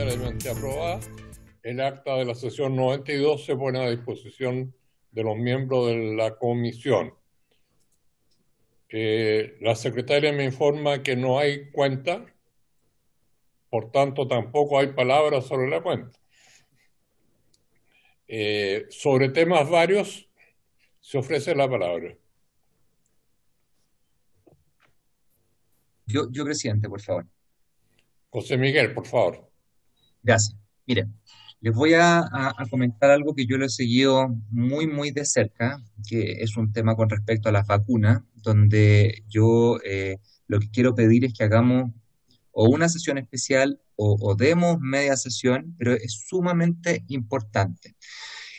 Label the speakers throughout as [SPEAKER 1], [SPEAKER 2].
[SPEAKER 1] mayoritariamente aprobada. El acta de la sesión 92 se pone a disposición de los miembros de la comisión. La secretaria me informa que no hay cuenta, por tanto tampoco hay palabras sobre la cuenta. Sobre temas varios se ofrece la palabra.
[SPEAKER 2] Yo, presidente, por favor.
[SPEAKER 1] José Miguel, por favor.
[SPEAKER 2] Gracias. Mire, les voy a comentar algo que yo lo he seguido muy, muy de cerca, que es un tema con respecto a las vacunas, donde yo lo que quiero pedir es que hagamos o una sesión especial o demos media sesión, pero es sumamente importante.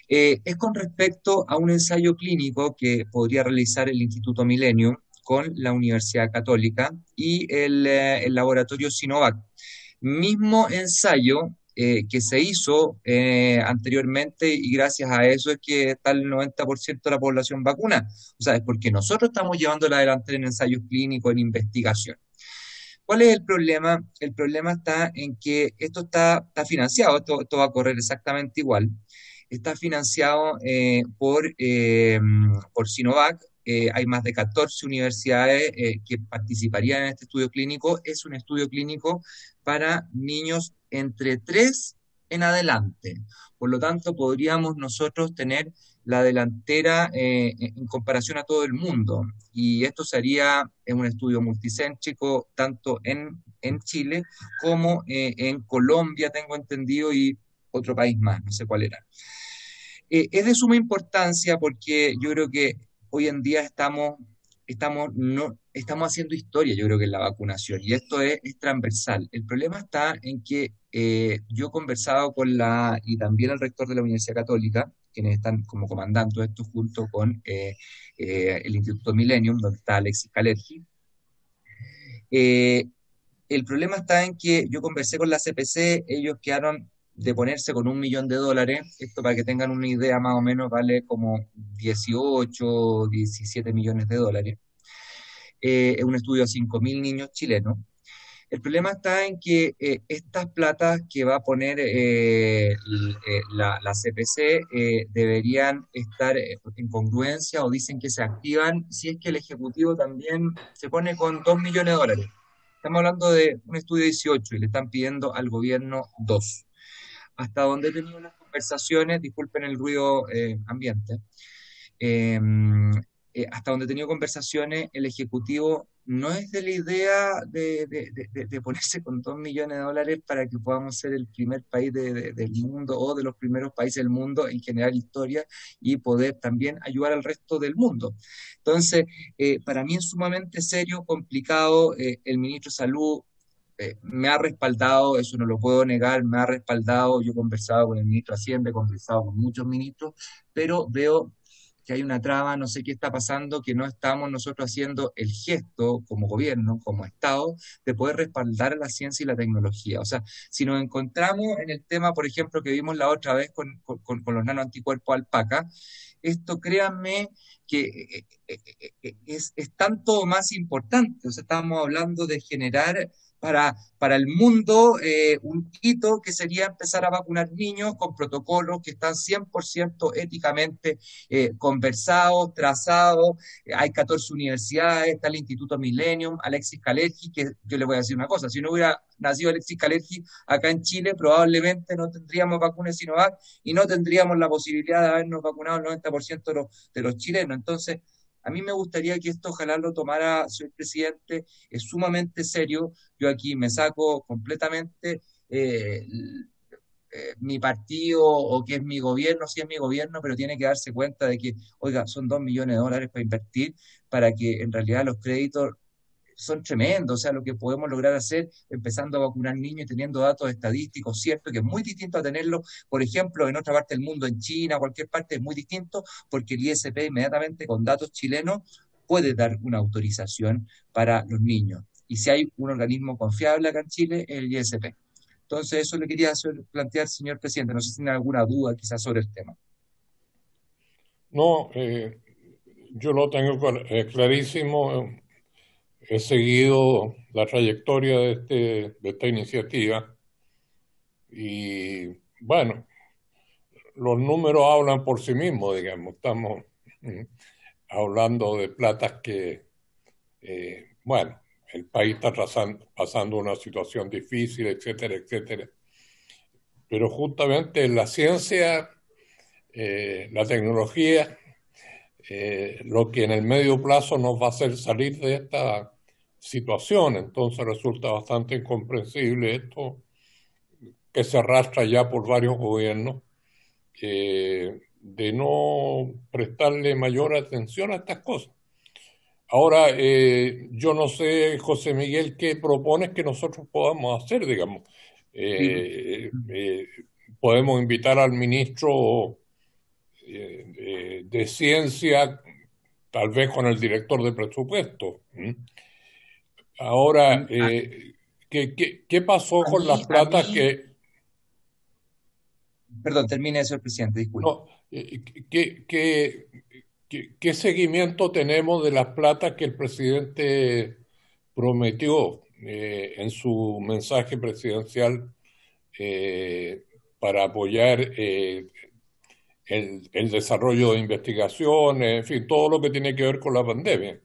[SPEAKER 2] Es con respecto a un ensayo clínico que podría realizar el Instituto Milenio con la Universidad Católica y el laboratorio Sinovac. Mismo ensayo que se hizo anteriormente y gracias a eso es que está el 90% de la población vacuna. O sea, es porque nosotros estamos llevando la delantera en ensayos clínicos, en investigación. ¿Cuál es el problema? El problema está en que esto está financiado, esto va a correr exactamente igual. Está financiado por Sinovac. Hay más de 14 universidades que participarían en este estudio clínico. Es un estudio clínico para niños entre 3 en adelante. Por lo tanto, podríamos nosotros tener la delantera en comparación a todo el mundo. Y esto sería en un estudio multicéntrico, tanto en Chile como en Colombia, tengo entendido, y otro país más, no sé cuál era. Es de suma importancia porque yo creo que hoy en día estamos haciendo historia, yo creo que en la vacunación, y esto es transversal. El problema está en que yo he conversado y también el rector de la Universidad Católica, quienes están como comandando esto junto con el Instituto Millennium, donde está Alexis Calergi. Eh, el problema está en que yo conversé con la CPC, ellos quedaron de ponerse con $1 millón. Esto para que tengan una idea más o menos vale como 18, 17 millones de dólares. Es un estudio a 5.000 niños chilenos. El problema está en que estas platas que va a poner la CPC deberían estar en congruencia o dicen que se activan si es que el Ejecutivo también se pone con $2 millones. Estamos hablando de un estudio 18 y le están pidiendo al gobierno 2. Hasta donde he tenido las conversaciones, disculpen el ruido ambiente, eh, hasta donde he tenido conversaciones, el Ejecutivo no es de la idea de ponerse con $2 millones para que podamos ser el primer país del mundo o de los primeros países del mundo en generar historia y poder también ayudar al resto del mundo. Entonces, para mí es sumamente serio, complicado. El ministro de Salud me ha respaldado, eso no lo puedo negar, me ha respaldado. Yo he conversado con el ministro de Hacienda, he conversado con muchos ministros, pero veo que hay una traba, no sé qué está pasando, que no estamos nosotros haciendo el gesto como gobierno, como Estado, de poder respaldar a la ciencia y la tecnología. O sea, si nos encontramos en el tema, por ejemplo, que vimos la otra vez con los nanoanticuerpos alpaca, esto créanme que es tanto más importante. O sea, estamos hablando de generar para el mundo un hito que sería empezar a vacunar niños con protocolos que están 100% éticamente conversados, trazados. Hay 14 universidades, está el Instituto Millennium, Alexis Calergi, que yo le voy a decir una cosa, si no hubiera nacido Alexis Calergi acá en Chile, probablemente no tendríamos vacunas Sinovac y no tendríamos la posibilidad de habernos vacunado el 90% de los chilenos. Entonces, a mí me gustaría que esto ojalá lo tomara, señor presidente, es sumamente serio. Yo aquí me saco completamente mi partido o que es mi gobierno, sí es mi gobierno, pero tiene que darse cuenta de que, oiga, son $2 millones para invertir para que en realidad los créditos son tremendos. O sea, lo que podemos lograr hacer empezando a vacunar niños y teniendo datos estadísticos cierto que es muy distinto a tenerlo, por ejemplo, en otra parte del mundo, en China, cualquier parte, es muy distinto, porque el ISP inmediatamente con datos chilenos puede dar una autorización para los niños. Y si hay un organismo confiable acá en Chile, es el ISP. Entonces, eso le quería plantear, señor presidente. No sé si tiene alguna duda quizás sobre el tema.
[SPEAKER 1] No, yo lo tengo clarísimo. He seguido la trayectoria de esta iniciativa Y bueno, los números hablan por sí mismos, digamos. Estamos mm, hablando de platas que, bueno, el país está pasando una situación difícil, etcétera, etcétera. Pero justamente la ciencia, la tecnología, lo que en el medio plazo nos va a hacer salir de esta situación. Entonces resulta bastante incomprensible esto que se arrastra ya por varios gobiernos, de no prestarle mayor atención a estas cosas. Ahora, yo no sé, José Miguel, qué propones que nosotros podamos hacer, digamos.
[SPEAKER 2] Sí.
[SPEAKER 1] Podemos invitar al ministro de Ciencia, tal vez con el director de presupuesto. ¿M? Ahora,
[SPEAKER 2] A,
[SPEAKER 1] ¿qué pasó
[SPEAKER 2] a
[SPEAKER 1] con
[SPEAKER 2] mí,
[SPEAKER 1] las platas que...
[SPEAKER 2] perdón, termine, señor presidente, disculpe.
[SPEAKER 1] No, ¿qué seguimiento tenemos de las platas que el presidente prometió en su mensaje presidencial eh, para apoyar el desarrollo de investigaciones, en fin, todo lo que tiene que ver con la pandemia?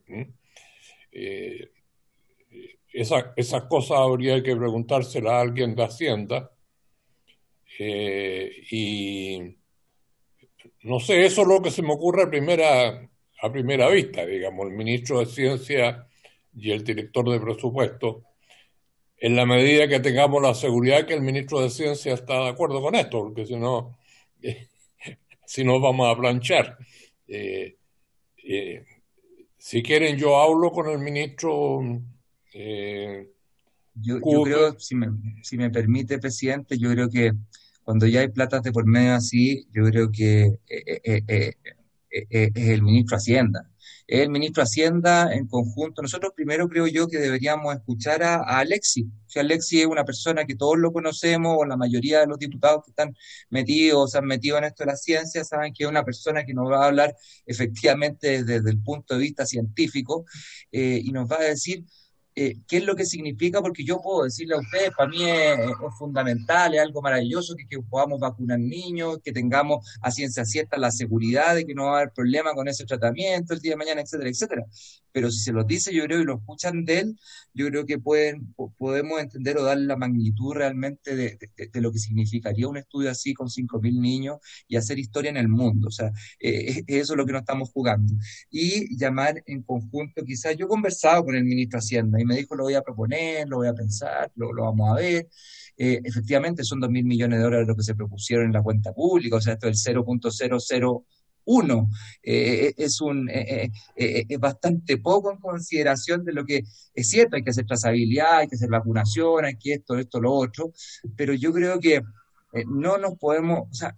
[SPEAKER 1] Eh, esas cosas habría que preguntárselas a alguien de Hacienda. Y no sé, eso es lo que se me ocurre a primera vista, digamos, el ministro de Ciencia y el director de presupuesto, en la medida que tengamos la seguridad que el ministro de Ciencia está de acuerdo con esto, porque si no, eh, si no vamos a planchar. Eh, eh, si quieren, yo hablo con el ministro eh,
[SPEAKER 2] Yo
[SPEAKER 1] Cooper.
[SPEAKER 2] creo, si me permite, presidente, yo creo que cuando ya hay platas de por medio así, yo creo que es el ministro de Hacienda. Es el ministro de Hacienda en conjunto. Nosotros primero creo yo que deberíamos escuchar a Alexis. Si Alexis es una persona que todos lo conocemos, o la mayoría de los diputados que están metidos, se han metido en esto de la ciencia, saben que es una persona que nos va a hablar efectivamente desde el punto de vista científico, y nos va a decir qué es lo que significa, porque yo puedo decirle a ustedes, para mí es fundamental, es algo maravilloso que podamos vacunar niños, que tengamos a ciencia cierta la seguridad de que no va a haber problema con ese tratamiento el día de mañana, etcétera, etcétera. Pero si se los dice, yo creo, y lo escuchan de él, yo creo que podemos entender o dar la magnitud realmente de lo que significaría un estudio así con 5.000 niños y hacer historia en el mundo. O sea, eso es lo que nos estamos jugando. Y llamar en conjunto, quizás yo he conversado con el ministro de Hacienda y me dijo, lo voy a proponer, lo voy a pensar, lo vamos a ver. Efectivamente, son 2.000 millones de dólares lo que se propusieron en la cuenta pública, o sea, esto es el 0,001. Es bastante poco en consideración de lo que es cierto, hay que hacer trazabilidad, hay que hacer vacunación, hay que esto, lo otro, pero yo creo que no nos podemos, o sea,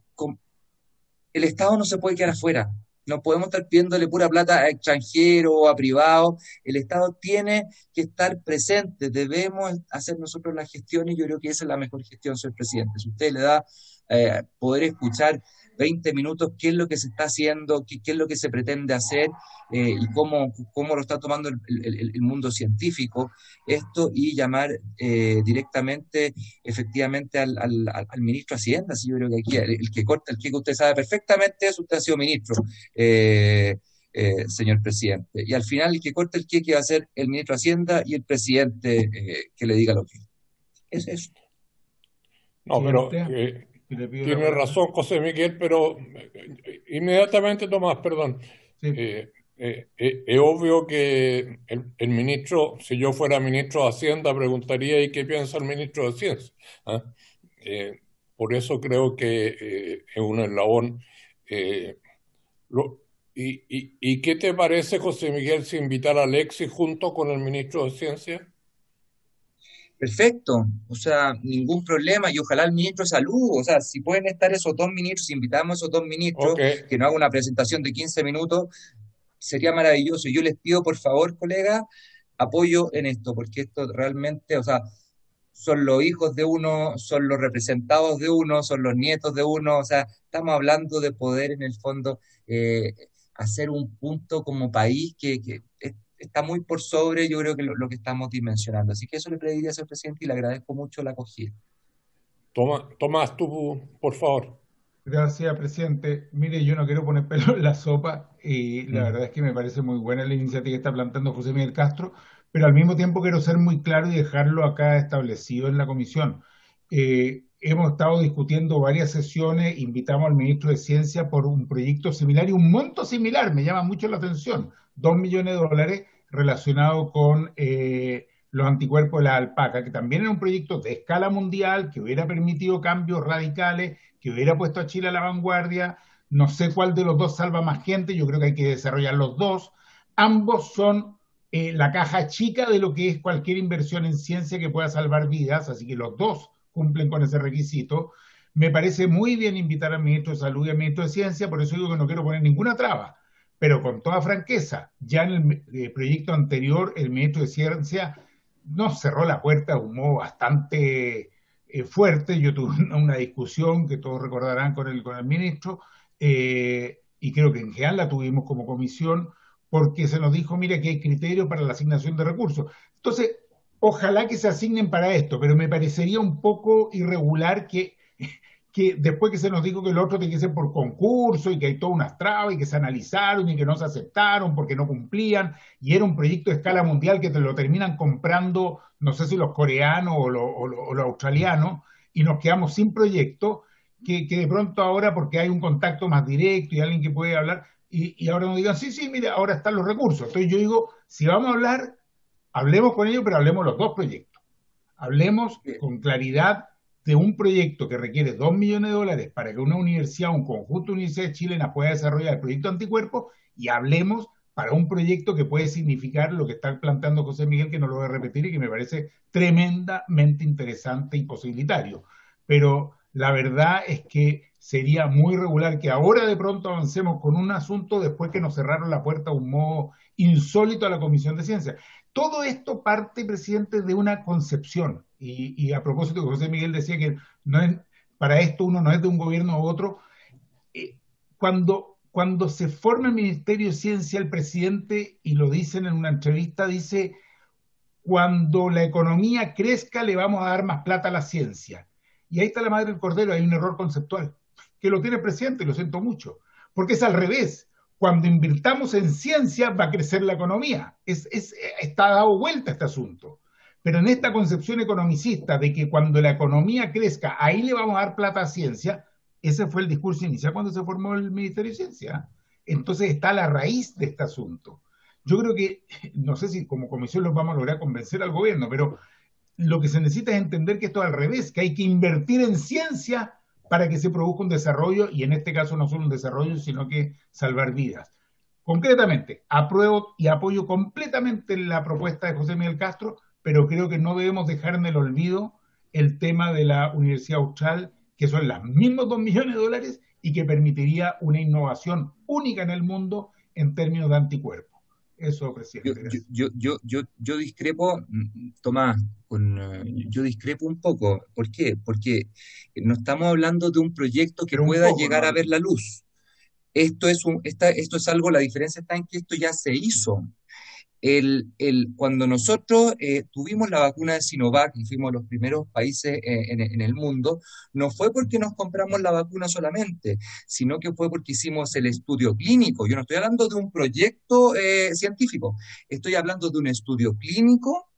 [SPEAKER 2] el Estado no se puede quedar afuera. No podemos estar pidiéndole pura plata a extranjeros o a privados. El Estado tiene que estar presente. Debemos hacer nosotros la gestión y yo creo que esa es la mejor gestión, señor presidente. Si usted le da poder escuchar 20 minutos qué es lo que se está haciendo, qué es lo que se pretende hacer, y cómo lo está tomando el mundo científico, esto, y llamar directamente efectivamente al ministro de Hacienda. Sí, yo creo que aquí el que corta el queque, usted sabe perfectamente eso, usted ha sido ministro, señor presidente. Y al final el que corta el queque va a ser el ministro de Hacienda y el presidente, que le diga lo que es eso.
[SPEAKER 1] No, pero
[SPEAKER 3] Presidente, le pido la
[SPEAKER 1] tiene
[SPEAKER 3] palabra.
[SPEAKER 1] razón José Miguel, pero inmediatamente, Tomás, perdón.
[SPEAKER 3] Sí,
[SPEAKER 1] Es obvio que el ministro, si yo fuera ministro de Hacienda, preguntaría ¿y qué piensa el ministro de Ciencia? ¿Ah? Eh, por eso creo que es un eslabón. Eh, lo- y qué te parece, José Miguel, si invitar a Alexis junto con el ministro de Ciencia?
[SPEAKER 2] Perfecto, o sea, ningún problema, y ojalá el ministro de Salud, o sea, si pueden estar esos dos ministros, si invitamos a esos dos ministros,
[SPEAKER 1] Ok,
[SPEAKER 2] que nos haga una presentación de 15 minutos, sería maravilloso. Yo les pido, por favor, colega, apoyo en esto, porque esto realmente, o sea, son los hijos de uno, son los representados de uno, son los nietos de uno, o sea, estamos hablando de poder en el fondo eh, hacer un punto como país que está muy por sobre, yo creo que lo que estamos dimensionando. Así que eso le pediría, señor presidente, y le agradezco mucho la acogida.
[SPEAKER 1] Tomás, tú, por favor.
[SPEAKER 3] Gracias, presidente. Mire, yo no quiero poner pelo en la sopa y la
[SPEAKER 2] Mm.
[SPEAKER 3] verdad es que me parece muy buena la iniciativa que está planteando José Miguel Castro, pero al mismo tiempo quiero ser muy claro y dejarlo acá establecido en la comisión. Hemos estado discutiendo varias sesiones, invitamos al ministro de Ciencia por un proyecto similar y un monto similar, me llama mucho la atención, 2 millones de dólares relacionado con los anticuerpos de la alpaca, que también era un proyecto de escala mundial que hubiera permitido cambios radicales, que hubiera puesto a Chile a la vanguardia. No sé cuál de los dos salva más gente, yo creo que hay que desarrollar los dos. Ambos son la caja chica de lo que es cualquier inversión en ciencia que pueda salvar vidas, así que los dos cumplen con ese requisito. Me parece muy bien invitar al ministro de Salud y al ministro de Ciencia, por eso digo que no quiero poner ninguna traba, pero con toda franqueza, ya en el proyecto anterior el ministro de Ciencia nos cerró la puerta de un modo bastante fuerte. Yo tuve una discusión que todos recordarán con el ministro, y creo que en general la tuvimos como comisión, porque se nos dijo, mira, que hay criterios para la asignación de recursos. Entonces, ojalá que se asignen para esto, pero me parecería un poco irregular que después que se nos dijo que el otro tiene que ser por concurso y que hay todas unas trabas y que se analizaron y que no se aceptaron porque no cumplían, y era un proyecto de escala mundial que te lo terminan comprando, no sé si los coreanos o los australianos, y nos quedamos sin proyecto, que de pronto ahora, porque hay un contacto más directo y alguien que puede hablar, y ahora nos digan, sí, sí, mira, ahora están los recursos. Entonces yo digo, si vamos a hablar, hablemos con ellos, pero hablemos los dos proyectos. Hablemos con claridad de un proyecto que requiere 2 millones de dólares para que una universidad, un conjunto de universidades chilenas pueda desarrollar el proyecto anticuerpos, y hablemos para un proyecto que puede significar lo que está planteando José Miguel, que no lo voy a repetir y que me parece tremendamente interesante y posibilitario. Pero la verdad es que sería muy regular que ahora de pronto avancemos con un asunto después que nos cerraron la puerta de un modo insólito a la Comisión de Ciencia. Todo esto parte, presidente, de una concepción. Y a propósito, que José Miguel decía que no es, para esto uno no es de un gobierno u otro. Cuando se forma el Ministerio de Ciencia, el presidente, y lo dicen en una entrevista, dice, cuando la economía crezca le vamos a dar más plata a la ciencia. Y ahí está la madre del cordero, hay un error conceptual, que lo tiene el presidente, lo siento mucho, porque es al revés. Cuando invirtamos en ciencia va a crecer la economía. Está dado vuelta este asunto. Pero en esta concepción economicista de que cuando la economía crezca, ahí le vamos a dar plata a ciencia, ese fue el discurso inicial cuando se formó el Ministerio de Ciencia. Entonces está la raíz de este asunto. Yo creo que, no sé si como comisión los vamos a lograr convencer al gobierno, pero lo que se necesita es entender que esto es al revés, que hay que invertir en ciencia para que se produzca un desarrollo, y en este caso no solo un desarrollo, sino que salvar vidas. Concretamente, apruebo y apoyo completamente la propuesta de José Miguel Castro, pero creo que no debemos dejar en el olvido el tema de la Universidad Austral, que son los mismos 2 millones de dólares y que permitiría una innovación única en el mundo en términos de anticuerpos. Eso,
[SPEAKER 2] Yo,
[SPEAKER 3] presidente,
[SPEAKER 2] yo,
[SPEAKER 3] gracias.
[SPEAKER 2] yo discrepo, Tomás, yo discrepo un poco. ¿Por qué? Porque no estamos hablando de un proyecto que
[SPEAKER 3] Pero un
[SPEAKER 2] pueda
[SPEAKER 3] poco,
[SPEAKER 2] llegar
[SPEAKER 3] ¿no?
[SPEAKER 2] a ver la luz. Esto es algo, la diferencia está en que esto ya se hizo. Cuando nosotros tuvimos la vacuna de Sinovac y fuimos los primeros países en el mundo, no fue porque nos compramos la vacuna solamente, sino que fue porque hicimos el estudio clínico. Yo no estoy hablando de un proyecto científico, estoy hablando de un estudio clínico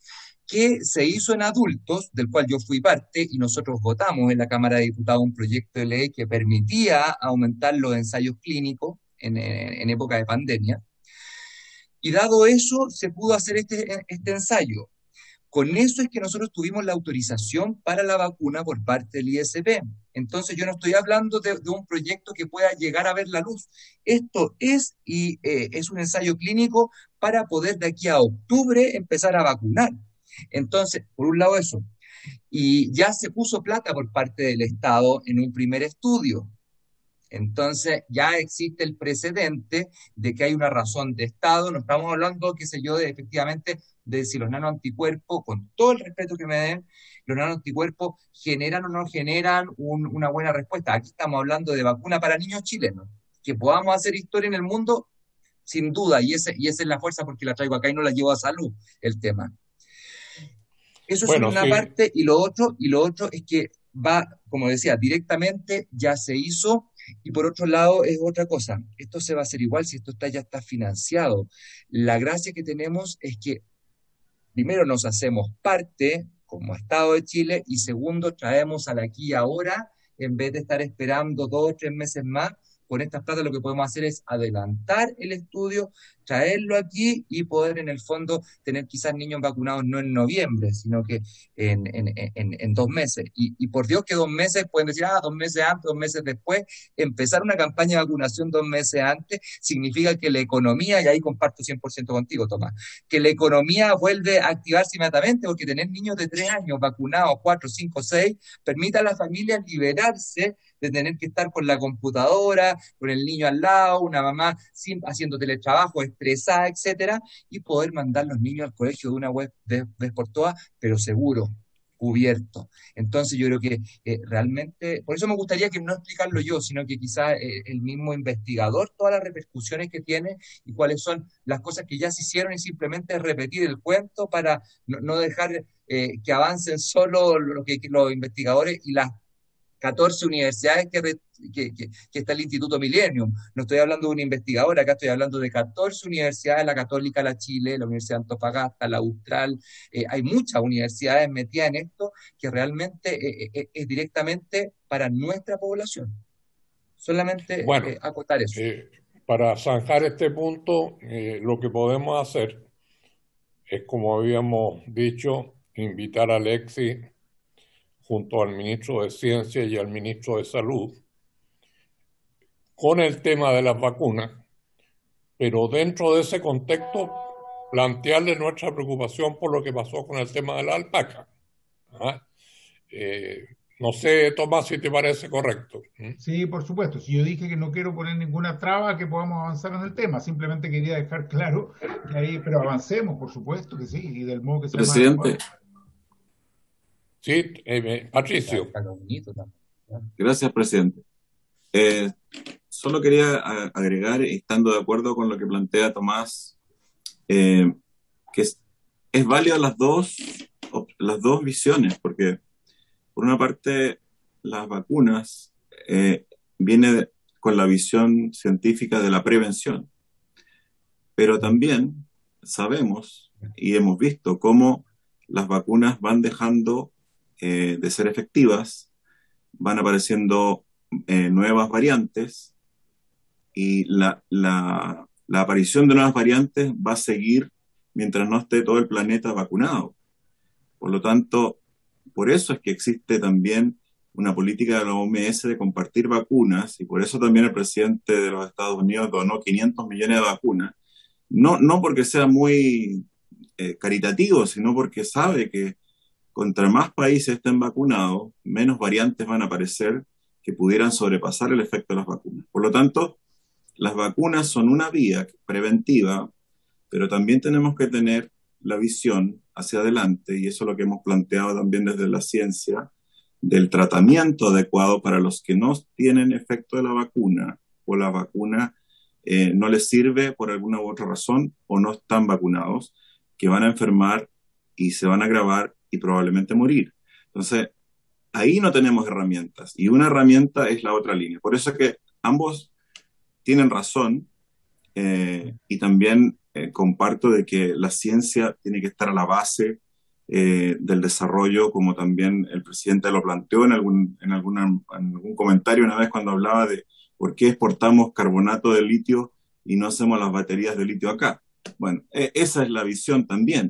[SPEAKER 2] que se hizo en adultos, del cual yo fui parte, y nosotros votamos en la Cámara de Diputados un proyecto de ley que permitía aumentar los ensayos clínicos en época de pandemia. Y dado eso, se pudo hacer este ensayo. Con eso es que nosotros tuvimos la autorización para la vacuna por parte del ISP. Entonces yo no estoy hablando de un proyecto que pueda llegar a ver la luz. Esto es un ensayo clínico para poder de aquí a octubre empezar a vacunar. Entonces, por un lado eso. Y ya se puso plata por parte del Estado en un primer estudio. Entonces ya existe el precedente de que hay una razón de Estado. No estamos hablando, qué sé yo, de efectivamente de si los nanoanticuerpos, con todo el respeto que me den, los nanoanticuerpos generan o no generan una buena respuesta. Aquí estamos hablando de vacuna para niños chilenos. Que podamos hacer historia en el mundo, sin duda, y esa es la fuerza porque la traigo acá y no la llevo a salud, el tema. Eso es
[SPEAKER 1] Bueno,
[SPEAKER 2] una
[SPEAKER 1] sí,
[SPEAKER 2] parte, y lo otro es que va, como decía, directamente, ya se hizo, y por otro lado es otra cosa, esto se va a hacer igual si esto ya está financiado. La gracia que tenemos es que primero nos hacemos parte como Estado de Chile y segundo traemos al aquí y ahora en vez de estar esperando 2 o 3 meses más. Con estas plata lo que podemos hacer es adelantar el estudio, traerlo aquí y poder en el fondo tener quizás niños vacunados no en noviembre, sino que en 2 meses. Y por Dios que 2 meses, pueden decir, 2 meses antes, 2 meses después, empezar una campaña de vacunación 2 meses antes significa que la economía, y ahí comparto 100% contigo, Tomás, que la economía vuelve a activarse inmediatamente, porque tener niños de 3 años vacunados, 4, 5, 6, permite a las familias liberarse de tener que estar con la computadora, con el niño al lado, una mamá haciendo teletrabajo, estresada, etcétera, y poder mandar los niños al colegio de una vez por todas, pero seguro, cubierto. Entonces yo creo que realmente, por eso me gustaría que no explicarlo yo, sino que quizás el mismo investigador, todas las repercusiones que tiene y cuáles son las cosas que ya se hicieron y simplemente repetir el cuento para no dejar que avancen solo lo que los investigadores y las 14 universidades que está el Instituto Millennium. No estoy hablando de un investigador, acá estoy hablando de 14 universidades, la Católica, la Chile, la Universidad de Antofagasta, la Austral. Hay muchas universidades metidas en esto que realmente es directamente para nuestra población. Solamente
[SPEAKER 1] Bueno,
[SPEAKER 2] acotar eso.
[SPEAKER 1] para zanjar este punto, lo que podemos hacer es, como habíamos dicho, invitar a Alexis junto al ministro de Ciencia y al ministro de Salud con el tema de las vacunas, pero dentro de ese contexto plantearle nuestra preocupación por lo que pasó con el tema de la alpaca. ¿Ah? No sé, Tomás, si te parece correcto.
[SPEAKER 3] Sí, por supuesto. Si yo dije que no quiero poner ninguna traba que podamos avanzar en el tema, simplemente quería dejar claro que ahí, pero avancemos, por supuesto que sí, y del modo que sea más
[SPEAKER 4] Presidente,
[SPEAKER 3] adecuado.
[SPEAKER 1] Sí, Patricio.
[SPEAKER 4] gracias, presidente. Eh, Solo quería agregar, estando de acuerdo con lo que plantea Tomás, que es válido las dos visiones, porque por una parte las vacunas viene con la visión científica de la prevención, pero también sabemos y hemos visto cómo las vacunas van dejando de ser efectivas, van apareciendo nuevas variantes y la aparición de nuevas variantes va a seguir mientras no esté todo el planeta vacunado. Por lo tanto, por eso es que existe también una política de la OMS de compartir vacunas, y por eso también el presidente de los Estados Unidos donó 500 millones de vacunas, no porque sea muy caritativo, sino porque sabe que contra más países estén vacunados, menos variantes van a aparecer que pudieran sobrepasar el efecto de las vacunas. Por lo tanto, las vacunas son una vía preventiva, pero también tenemos que tener la visión hacia adelante, y eso es lo que hemos planteado también desde la ciencia, del tratamiento adecuado para los que no tienen efecto de la vacuna o la vacuna no les sirve por alguna u otra razón o no están vacunados, que van a enfermar y se van a agravar y probablemente morir. Entonces, ahí no tenemos herramientas, y una herramienta es la otra línea. Por eso es que ambos tienen razón, y también comparto de que la ciencia tiene que estar a la base del desarrollo, como también el presidente lo planteó en algún comentario una vez cuando hablaba de por qué exportamos carbonato de litio y no hacemos las baterías de litio acá. Bueno, esa es la visión también,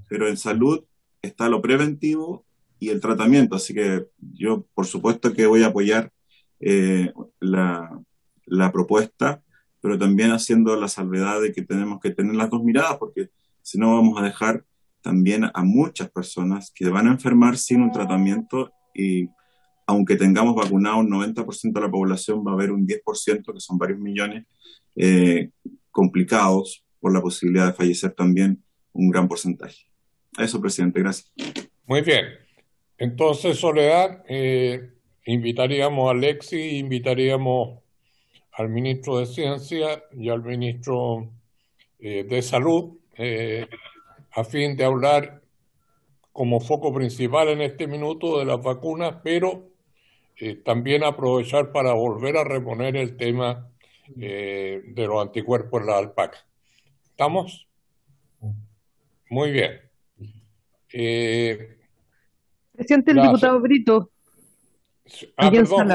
[SPEAKER 4] pero en salud está lo preventivo y el tratamiento, así que yo por supuesto que voy a apoyar la propuesta, pero también haciendo la salvedad de que tenemos que tener las dos miradas, porque si no vamos a dejar también a muchas personas que van a enfermar sin un tratamiento, y aunque tengamos vacunado un 90% de la población, va a haber un 10%, que son varios millones, complicados por la posibilidad de fallecer también un gran porcentaje. A eso, presidente, gracias.
[SPEAKER 1] Muy bien. Entonces, Soledad, invitaríamos a Alexis, invitaríamos al ministro de Ciencia y al ministro de Salud a fin de hablar como foco principal en este minuto de las vacunas, pero también aprovechar para volver a reponer el tema de los anticuerpos en la alpaca. ¿Estamos? Muy bien.
[SPEAKER 5] Presidente, el diputado Brito.
[SPEAKER 1] Perdón,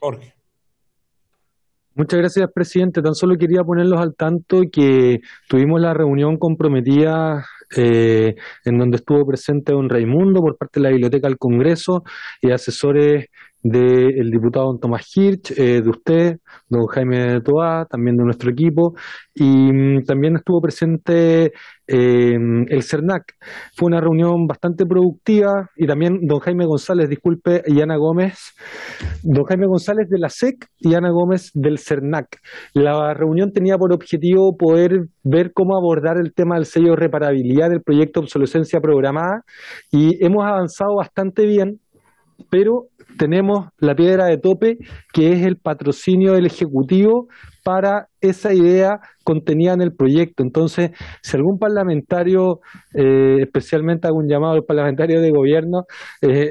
[SPEAKER 1] Jorge.
[SPEAKER 6] Muchas gracias, presidente. Tan solo quería ponerlos al tanto que tuvimos la reunión comprometida en donde estuvo presente don Raimundo por parte de la Biblioteca del Congreso y asesores del diputado don Tomás Hirsch, de usted, don Jaime Toá, también de nuestro equipo, y también estuvo presente el CERNAC. Fue una reunión bastante productiva, y también don Jaime González, disculpe, y Ana Gómez, don Jaime González de la SEC y Ana Gómez del CERNAC. La reunión tenía por objetivo poder ver cómo abordar el tema del sello de reparabilidad del proyecto de obsolescencia programada, y hemos avanzado bastante bien, pero tenemos la piedra de tope, que es el patrocinio del Ejecutivo para esa idea contenida en el proyecto. Entonces, si algún parlamentario, especialmente algún llamado al parlamentario de gobierno,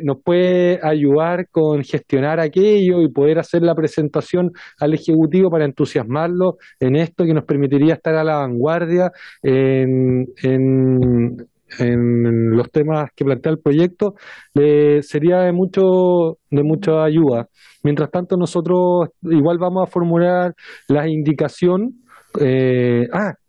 [SPEAKER 6] nos puede ayudar con gestionar aquello y poder hacer la presentación al Ejecutivo para entusiasmarlo en esto, que nos permitiría estar a la vanguardia en los temas que plantea el proyecto, sería de mucha ayuda. Mientras tanto, nosotros igual vamos a formular la indicación.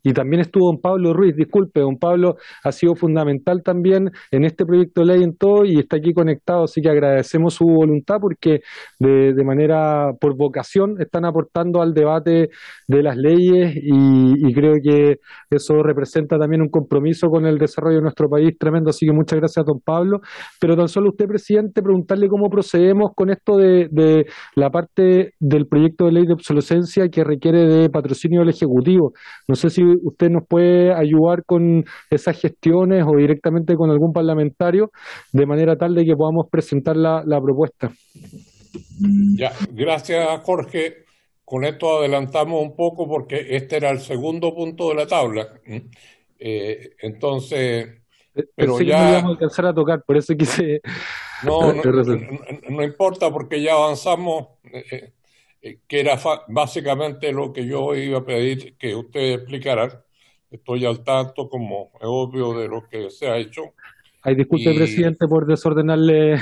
[SPEAKER 6] Y también estuvo don Pablo Ruiz, disculpe, don Pablo ha sido fundamental también en este proyecto de ley en todo y está aquí conectado, así que agradecemos su voluntad porque de manera, por vocación, están aportando al debate de las leyes y creo que eso representa también un compromiso con el desarrollo de nuestro país tremendo, así que muchas gracias don Pablo. Pero tan solo usted, presidente, preguntarle cómo procedemos con esto de la parte del proyecto de ley de obsolescencia que requiere de patrocinio del Ejecutivo. No sé si usted nos puede ayudar con esas gestiones o directamente con algún parlamentario, de manera tal de que podamos presentar la propuesta.
[SPEAKER 1] Ya, gracias, Jorge. Con esto adelantamos un poco porque este era el segundo punto de la tabla. Entonces, pero
[SPEAKER 6] pensé
[SPEAKER 1] ya
[SPEAKER 6] que no íbamos a alcanzar a tocar, por eso quise...
[SPEAKER 1] No importa porque ya avanzamos, que era básicamente lo que yo iba a pedir que ustedes explicaran. Estoy al tanto, como es obvio, de lo que se ha hecho.
[SPEAKER 6] Ay, disculpe, presidente, por desordenarle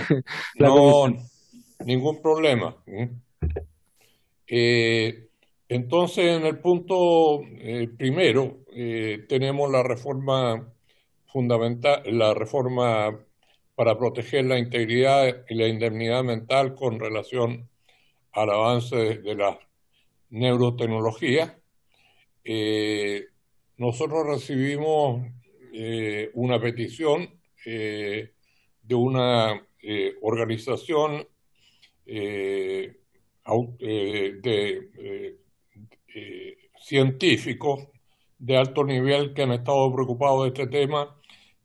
[SPEAKER 6] la comisión.
[SPEAKER 1] Ningún problema. Entonces, en el punto primero, tenemos la reforma fundamental, la reforma para proteger la integridad y la indemnidad mental con relación al avance de las neurotecnologías. Nosotros recibimos una petición de una organización científicos de alto nivel que han estado preocupados de este tema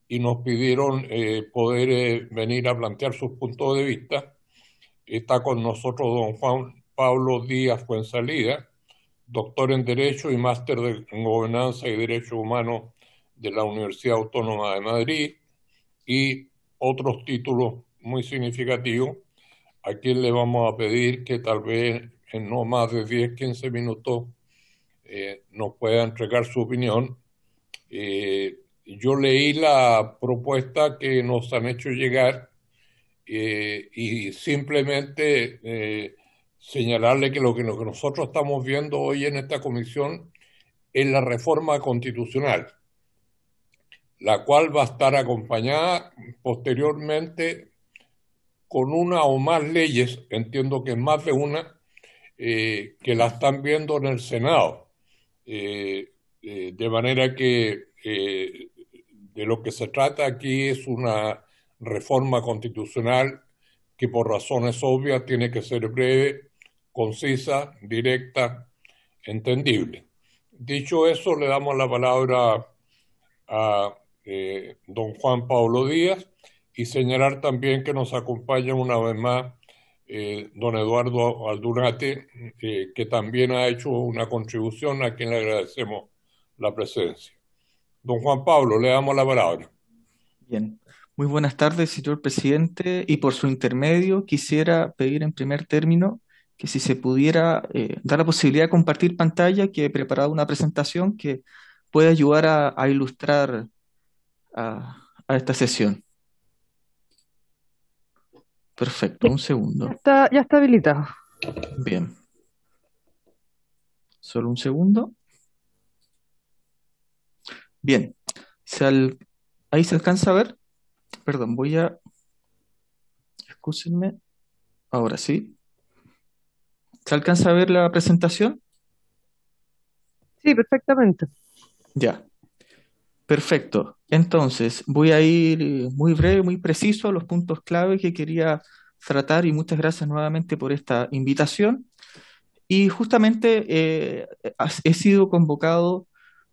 [SPEAKER 1] y nos pidieron poder venir a plantear sus puntos de vista. Está con nosotros don Juan Pablo Díaz Fuenzalida, doctor en Derecho y máster en Gobernanza y Derechos Humanos de la Universidad Autónoma de Madrid, y otros títulos muy significativos, a quien le vamos a pedir que tal vez en no más de 10-15 minutos nos pueda entregar su opinión. Yo leí la propuesta que nos han hecho llegar y simplemente señalarle que lo que nosotros estamos viendo hoy en esta comisión es la reforma constitucional, la cual va a estar acompañada posteriormente con una o más leyes, entiendo que es más de una, que la están viendo en el Senado. De manera que de lo que se trata aquí es una reforma constitucional que por razones obvias tiene que ser breve, concisa, directa, entendible. Dicho eso, le damos la palabra a don Juan Pablo Díaz y señalar también que nos acompaña una vez más don Eduardo Aldunate, que también ha hecho una contribución, a quien le agradecemos la presencia. Don Juan Pablo, le damos la palabra.
[SPEAKER 7] Bien, Muy buenas tardes, señor presidente, y por su intermedio quisiera pedir en primer término que si se pudiera dar la posibilidad de compartir pantalla, que he preparado una presentación que puede ayudar a ilustrar a esta sesión. Perfecto, un segundo.
[SPEAKER 5] Ya está habilitado.
[SPEAKER 7] Bien, solo un segundo. Bien, ahí se alcanza a ver. Perdón, excúsenme, ahora sí. ¿Se alcanza a ver la presentación?
[SPEAKER 5] Sí, perfectamente.
[SPEAKER 7] Ya, perfecto. Entonces, voy a ir muy breve, muy preciso a los puntos clave que quería tratar y muchas gracias nuevamente por esta invitación. Y justamente he sido convocado,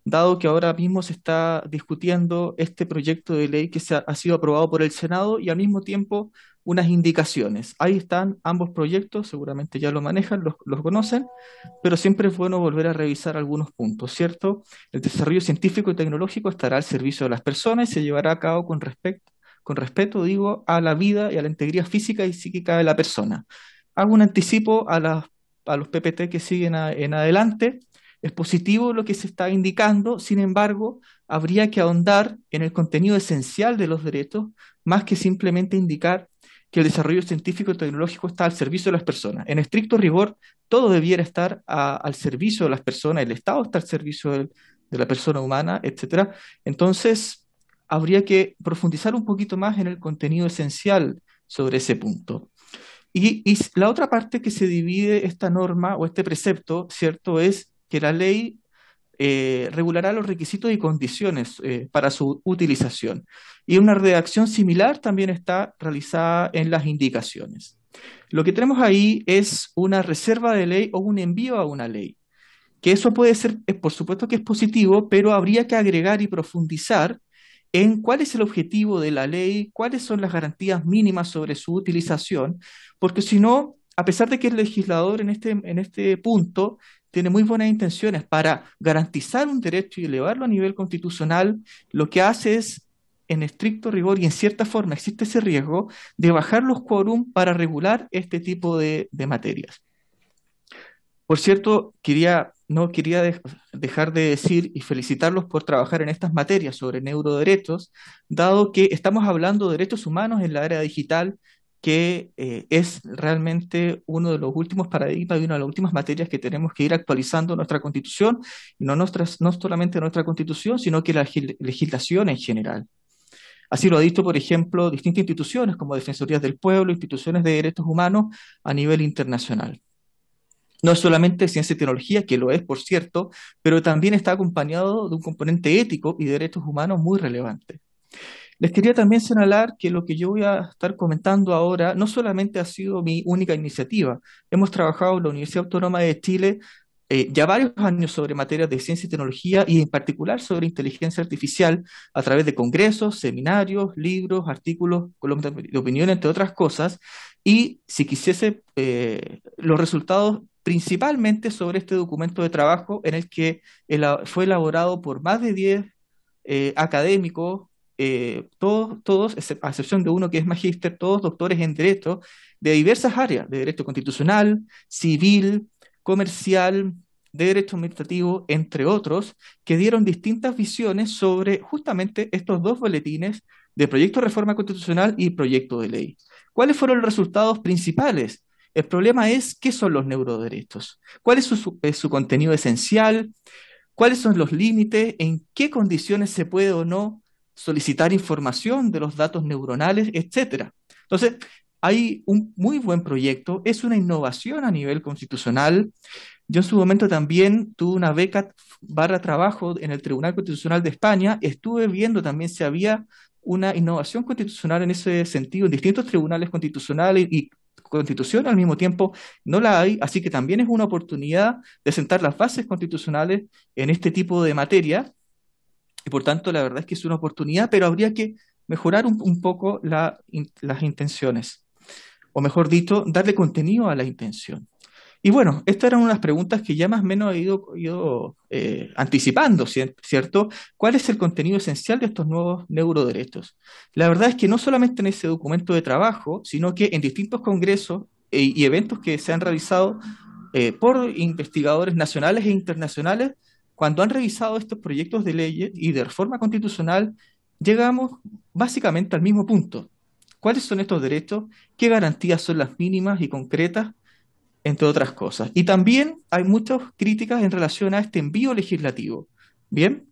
[SPEAKER 7] dado que ahora mismo se está discutiendo este proyecto de ley que ha sido aprobado por el Senado y al mismo tiempo unas indicaciones. Ahí están ambos proyectos, seguramente ya lo manejan, los conocen, pero siempre es bueno volver a revisar algunos puntos, ¿cierto? El desarrollo científico y tecnológico estará al servicio de las personas y se llevará a cabo con respeto, digo, a la vida y a la integridad física y psíquica de la persona. Hago un anticipo a los PPT que siguen en adelante. Es positivo lo que se está indicando, sin embargo, habría que ahondar en el contenido esencial de los derechos, más que simplemente indicar que el desarrollo científico y tecnológico está al servicio de las personas. En estricto rigor, todo debiera estar al servicio de las personas, el Estado está al servicio de la persona humana, etcétera. Entonces, habría que profundizar un poquito más en el contenido esencial sobre ese punto. Y la otra parte que se divide esta norma o este precepto, ¿cierto?, es que la ley regulará los requisitos y condiciones para su utilización. Y una redacción similar también está realizada en las indicaciones. Lo que tenemos ahí es una reserva de ley o un envío a una ley. Que eso puede ser, por supuesto que es positivo, pero habría que agregar y profundizar en cuál es el objetivo de la ley, cuáles son las garantías mínimas sobre su utilización, porque si no, a pesar de que el legislador en este punto tiene muy buenas intenciones para garantizar un derecho y elevarlo a nivel constitucional, lo que hace es, en estricto rigor y en cierta forma existe ese riesgo de bajar los quórum para regular este tipo de materias. Por cierto, no quería dejar de decir y felicitarlos por trabajar en estas materias sobre neuroderechos, dado que estamos hablando de derechos humanos en la era digital, que es realmente uno de los últimos paradigmas y una de las últimas materias que tenemos que ir actualizando nuestra Constitución, no solamente nuestra Constitución, sino que la legislación en general. Así lo ha dicho, por ejemplo, distintas instituciones como Defensorías del Pueblo, instituciones de derechos humanos a nivel internacional. No es solamente ciencia y tecnología, que lo es, por cierto, pero también está acompañado de un componente ético y de derechos humanos muy relevante. Les quería también señalar que lo que yo voy a estar comentando ahora no solamente ha sido mi única iniciativa. Hemos trabajado en la Universidad Autónoma de Chile ya varios años sobre materias de ciencia y tecnología y en particular sobre inteligencia artificial a través de congresos, seminarios, libros, artículos, columnas de opinión, entre otras cosas. Y si quisiese los resultados principalmente sobre este documento de trabajo en el que fue elaborado por más de 10 académicos, todos, a excepción de uno que es magíster, todos doctores en Derecho, de diversas áreas, de Derecho Constitucional, Civil, Comercial, de Derecho Administrativo, entre otros, que dieron distintas visiones sobre justamente estos dos boletines de Proyecto de Reforma Constitucional y Proyecto de Ley. ¿Cuáles fueron los resultados principales? El problema es, ¿qué son los neuroderechos? ¿Cuál es su contenido esencial? ¿Cuáles son los límites? ¿En qué condiciones se puede o no solicitar información de los datos neuronales, etcétera? Entonces, hay un muy buen proyecto, es una innovación a nivel constitucional. Yo en su momento también tuve una beca / trabajo en el Tribunal Constitucional de España, estuve viendo también si había una innovación constitucional en ese sentido en distintos tribunales constitucionales y Constitución al mismo tiempo no la hay, así que también es una oportunidad de sentar las bases constitucionales en este tipo de materia y por tanto la verdad es que es una oportunidad, pero habría que mejorar un poco las intenciones, o mejor dicho, darle contenido a la intención. Y bueno, estas eran unas preguntas que ya más o menos he ido anticipando, ¿cierto? ¿Cuál es el contenido esencial de estos nuevos neuroderechos? La verdad es que no solamente en ese documento de trabajo, sino que en distintos congresos y eventos que se han realizado por investigadores nacionales e internacionales, cuando han revisado estos proyectos de leyes y de reforma constitucional, llegamos básicamente al mismo punto. ¿Cuáles son estos derechos? ¿Qué garantías son las mínimas y concretas? Entre otras cosas. Y también hay muchas críticas en relación a este envío legislativo. ¿Bien?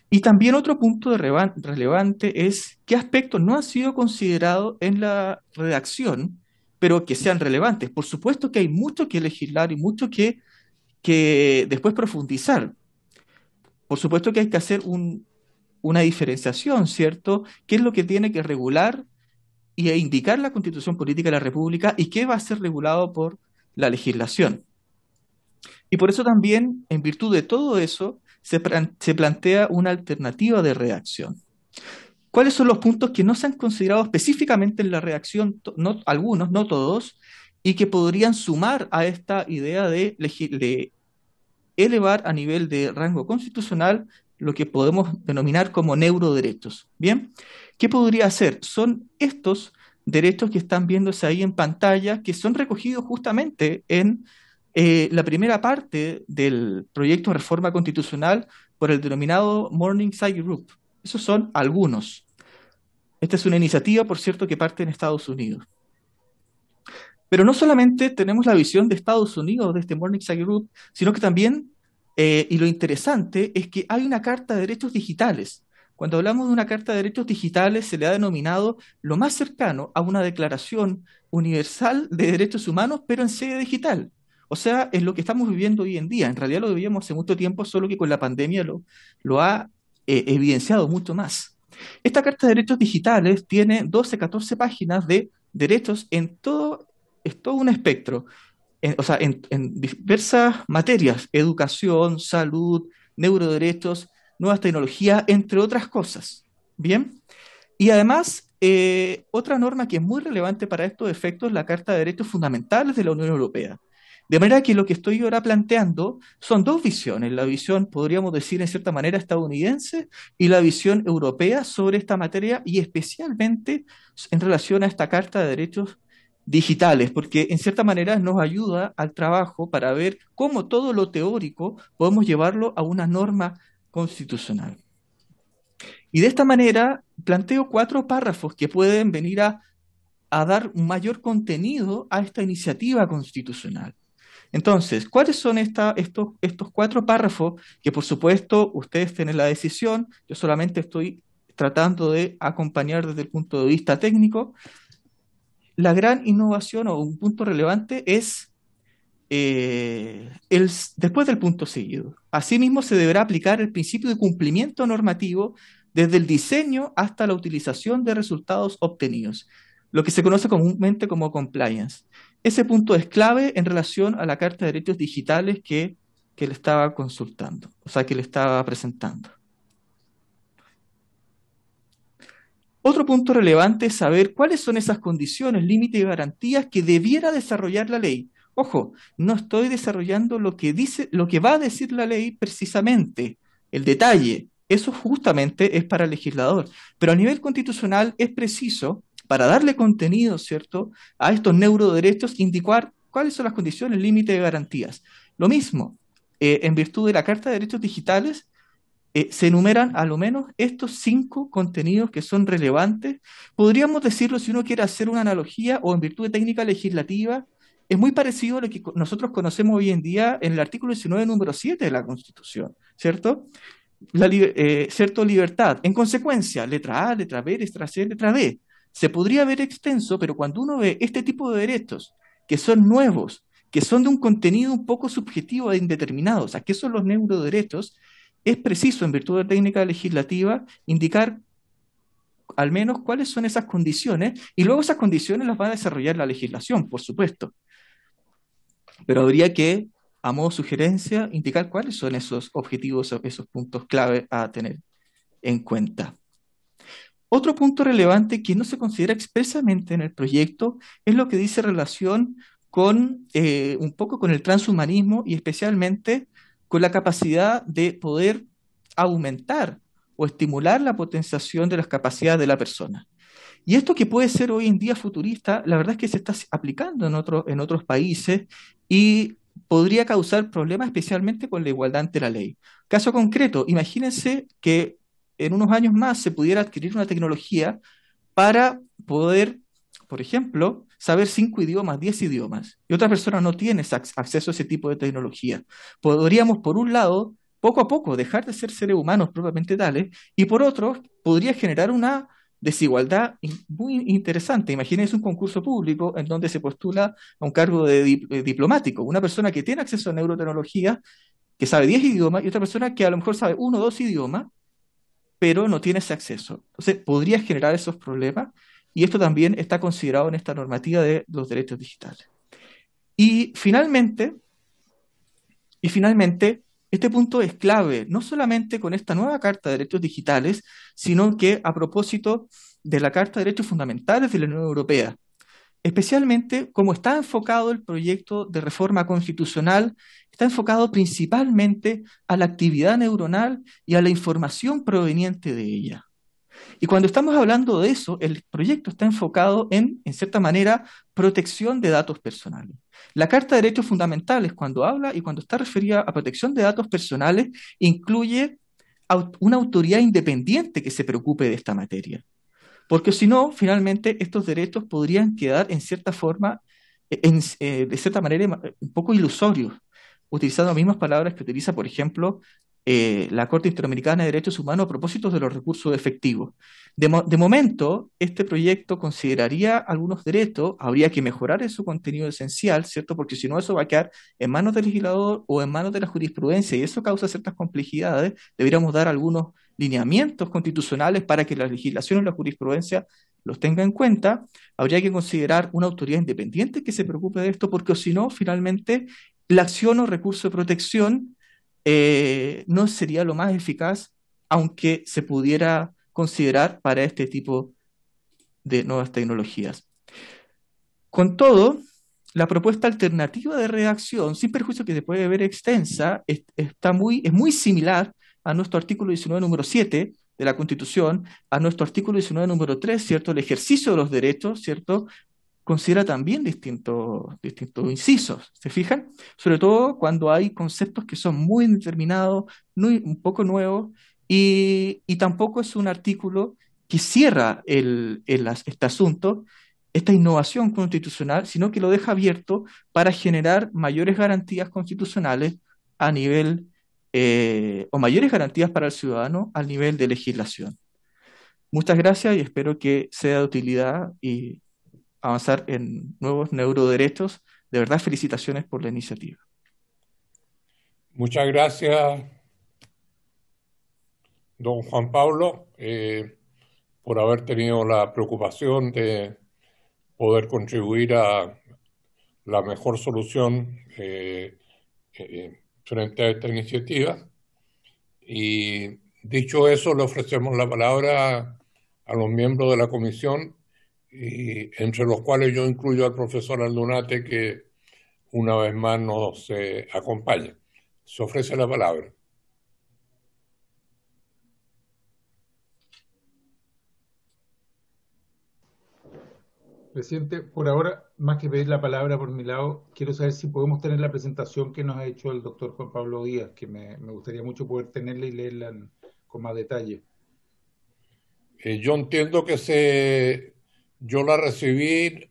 [SPEAKER 7] Y también otro punto relevante es qué aspectos no han sido considerados en la redacción, pero que sean relevantes. Por supuesto que hay mucho que legislar y mucho que después profundizar. Por supuesto que hay que hacer una diferenciación, ¿cierto? ¿Qué es lo que tiene que regular e indicar la Constitución Política de la República y qué va a ser regulado por la legislación? Y por eso también, en virtud de todo eso, se plantea una alternativa de redacción. ¿Cuáles son los puntos que no se han considerado específicamente en la redacción, no, algunos, no todos, y que podrían sumar a esta idea de elevar a nivel de rango constitucional lo que podemos denominar como neuroderechos? Bien, ¿qué podría hacer? Son estos derechos que están viéndose ahí en pantalla, que son recogidos justamente en la primera parte del proyecto de reforma constitucional por el denominado Morningside Group. Esos son algunos. Esta es una iniciativa, por cierto, que parte en Estados Unidos. Pero no solamente tenemos la visión de Estados Unidos, de este Morningside Group, sino que también, y lo interesante, es que hay una Carta de Derechos Digitales. Cuando hablamos de una Carta de Derechos Digitales, se le ha denominado lo más cercano a una Declaración Universal de Derechos Humanos, pero en sede digital. O sea, es lo que estamos viviendo hoy en día. En realidad lo vivíamos hace mucho tiempo, solo que con la pandemia lo ha evidenciado mucho más. Esta Carta de Derechos Digitales tiene 12, 14 páginas de derechos en todo, es todo un espectro, en diversas materias: educación, salud, neuroderechos, nuevas tecnologías, entre otras cosas. ¿Bien? Y además, otra norma que es muy relevante para estos efectos es la Carta de Derechos Fundamentales de la Unión Europea. De manera que lo que estoy ahora planteando son dos visiones: la visión, podríamos decir en cierta manera, estadounidense, y la visión europea sobre esta materia, y especialmente en relación a esta Carta de Derechos Digitales, porque en cierta manera nos ayuda al trabajo para ver cómo todo lo teórico podemos llevarlo a una norma constitucional. Y de esta manera planteo 4 párrafos que pueden venir a dar un mayor contenido a esta iniciativa constitucional. Entonces, ¿cuáles son estos 4 párrafos? Que por supuesto ustedes tienen la decisión, yo solamente estoy tratando de acompañar desde el punto de vista técnico. La gran innovación o un punto relevante es después del punto seguido. Asimismo, se deberá aplicar el principio de cumplimiento normativo desde el diseño hasta la utilización de resultados obtenidos, lo que se conoce comúnmente como compliance. Ese punto es clave en relación a la Carta de Derechos Digitales que le estaba consultando, o sea, que le estaba presentando. Otro punto relevante es saber cuáles son esas condiciones, límites y garantías que debiera desarrollar la ley. Ojo, no estoy desarrollando lo que va a decir la ley precisamente, el detalle. Eso justamente es para el legislador. Pero a nivel constitucional es preciso, para darle contenido, ¿cierto?, a estos neuroderechos, indicar cuáles son las condiciones, límites y garantías. Lo mismo, en virtud de la Carta de Derechos Digitales, se enumeran a lo menos estos 5 contenidos que son relevantes. Podríamos decirlo, si uno quiere hacer una analogía o en virtud de técnica legislativa, es muy parecido a lo que nosotros conocemos hoy en día en el artículo 19, número 7 de la Constitución, ¿cierto? ¿Cierto? Libertad. En consecuencia, letra A, letra B, letra C, letra D. Se podría ver extenso, pero cuando uno ve este tipo de derechos que son nuevos, que son de un contenido un poco subjetivo e indeterminado, o sea, ¿qué son los neuroderechos? Es preciso, en virtud de técnica legislativa, indicar al menos cuáles son esas condiciones, y luego esas condiciones las va a desarrollar la legislación, por supuesto. Pero habría que, a modo de sugerencia, indicar cuáles son esos objetivos, esos puntos clave a tener en cuenta. Otro punto relevante que no se considera expresamente en el proyecto es lo que dice relación con un poco con el transhumanismo y especialmente con la capacidad de poder aumentar o estimular la potenciación de las capacidades de la persona. Y esto que puede ser hoy en día futurista, la verdad es que se está aplicando en otros países y podría causar problemas especialmente con la igualdad ante la ley. Caso concreto, imagínense que en unos años más se pudiera adquirir una tecnología para poder, por ejemplo, saber 5 idiomas, 10 idiomas, y otra persona no tiene acceso a ese tipo de tecnología. Podríamos, por un lado, poco a poco dejar de ser seres humanos propiamente tales, y por otro, podría generar una desigualdad muy interesante. Imagínense un concurso público en donde se postula a un cargo de diplomático, una persona que tiene acceso a neurotecnología, que sabe 10 idiomas, y otra persona que a lo mejor sabe 1 o 2 idiomas, pero no tiene ese acceso. Entonces, podría generar esos problemas, y esto también está considerado en esta normativa de los derechos digitales. Y finalmente, este punto es clave, no solamente con esta nueva Carta de Derechos Digitales, sino que a propósito de la Carta de Derechos Fundamentales de la Unión Europea, especialmente como está enfocado el proyecto de reforma constitucional, está enfocado principalmente a la actividad neuronal y a la información proveniente de ella. Y cuando estamos hablando de eso, el proyecto está enfocado en cierta manera, protección de datos personales. La Carta de Derechos Fundamentales, cuando habla y cuando está referida a protección de datos personales, incluye una autoridad independiente que se preocupe de esta materia. Porque si no, finalmente, estos derechos podrían quedar en cierta forma, de cierta manera, un poco ilusorios, utilizando las mismas palabras que utiliza, por ejemplo, la Corte Interamericana de Derechos Humanos a propósito de los recursos efectivos. De momento, este proyecto consideraría algunos derechos, habría que mejorar en su contenido esencial, ¿cierto? Porque si no, eso va a quedar en manos del legislador o en manos de la jurisprudencia, y eso causa ciertas complejidades. Deberíamos dar algunos lineamientos constitucionales para que la legislación y la jurisprudencia los tenga en cuenta. Habría que considerar una autoridad independiente que se preocupe de esto, porque si no, finalmente, la acción o recurso de protección no sería lo más eficaz, aunque se pudiera considerar para este tipo de nuevas tecnologías. Con todo, la propuesta alternativa de redacción, sin perjuicio que se puede ver extensa, es muy similar a nuestro artículo 19, número 7 de la Constitución, a nuestro artículo 19, número 3, ¿cierto? El ejercicio de los derechos, ¿cierto? Considera también distintos incisos, ¿se fijan? Sobre todo cuando hay conceptos que son muy determinados, un poco nuevos, y tampoco es un artículo que cierra este asunto, esta innovación constitucional, sino que lo deja abierto para generar mayores garantías constitucionales a nivel, o mayores garantías para el ciudadano a nivel de legislación. Muchas gracias y espero que sea de utilidad y avanzar en nuevos neuroderechos. De verdad, felicitaciones por la iniciativa.
[SPEAKER 1] Muchas gracias, don Juan Pablo, por haber tenido la preocupación de poder contribuir a la mejor solución frente a esta iniciativa. Y dicho eso, le ofrecemos la palabra a los miembros de la comisión, y entre los cuales yo incluyo al profesor Aldunate, que una vez más nos acompaña. Se ofrece la palabra.
[SPEAKER 3] Presidente, por ahora, más que pedir la palabra por mi lado, quiero saber si podemos tener la presentación que nos ha hecho el doctor Juan Pablo Díaz, que me gustaría mucho poder tenerla y leerla con más detalle.
[SPEAKER 1] Yo entiendo que yo la recibí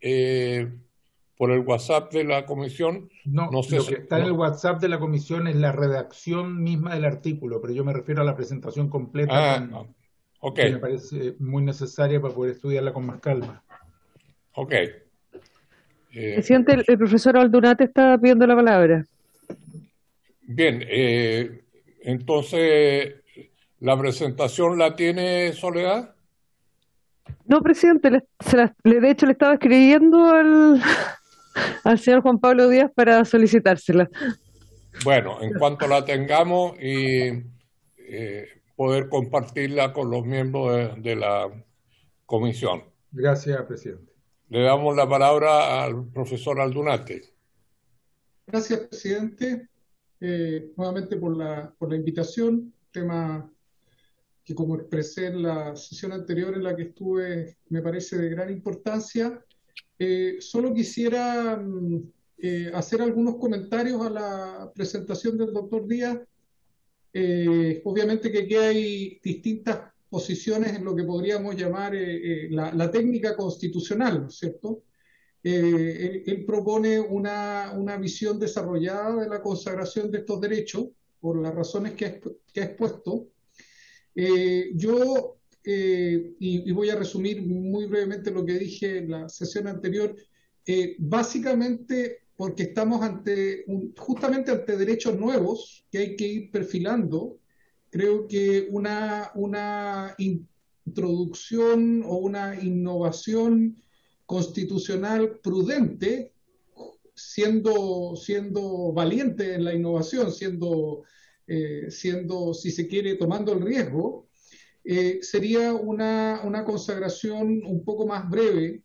[SPEAKER 1] por el WhatsApp de la comisión.
[SPEAKER 3] No sé, lo que está en el WhatsApp de la comisión es la redacción misma del artículo, pero yo me refiero a la presentación completa,
[SPEAKER 1] okay,
[SPEAKER 3] que me parece muy necesaria para poder estudiarla con más calma.
[SPEAKER 1] Ok.
[SPEAKER 5] Presidente, el profesor Aldunate está pidiendo la palabra.
[SPEAKER 1] Bien, entonces, ¿la presentación la tiene Soledad?
[SPEAKER 5] No, presidente, de hecho le estaba escribiendo al señor Juan Pablo Díaz para solicitársela.
[SPEAKER 1] Bueno, en cuanto la tengamos y poder compartirla con los miembros de la comisión.
[SPEAKER 3] Gracias, presidente.
[SPEAKER 1] Le damos la palabra al profesor Aldunate.
[SPEAKER 8] Gracias, presidente, nuevamente por la invitación, tema que como expresé en la sesión anterior en la que estuve, me parece de gran importancia. Solo quisiera hacer algunos comentarios a la presentación del doctor Díaz. Obviamente que aquí hay distintas posiciones en lo que podríamos llamar la técnica constitucional, ¿no es cierto? Él propone una visión desarrollada de la consagración de estos derechos por las razones que ha expuesto. Y voy a resumir muy brevemente lo que dije en la sesión anterior, básicamente porque estamos justamente ante derechos nuevos que hay que ir perfilando. Creo que una introducción o una innovación constitucional prudente, siendo valiente en la innovación, siendo, si se quiere, tomando el riesgo, sería una consagración un poco más breve,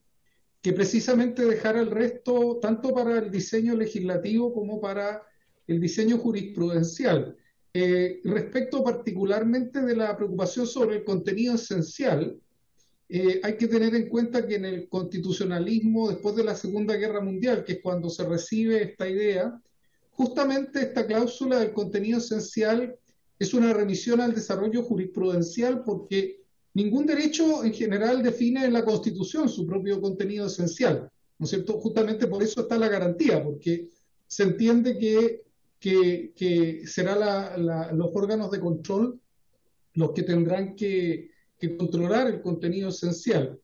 [SPEAKER 8] que precisamente dejara el resto tanto para el diseño legislativo como para el diseño jurisprudencial. Respecto particularmente de la preocupación sobre el contenido esencial, hay que tener en cuenta que en el constitucionalismo, después de la Segunda Guerra Mundial, que es cuando se recibe esta idea, justamente esta cláusula del contenido esencial es una remisión al desarrollo jurisprudencial, porque ningún derecho en general define en la Constitución su propio contenido esencial, ¿no es cierto? Justamente por eso está la garantía, porque se entiende que serán los órganos de control los que tendrán que controlar el contenido esencial.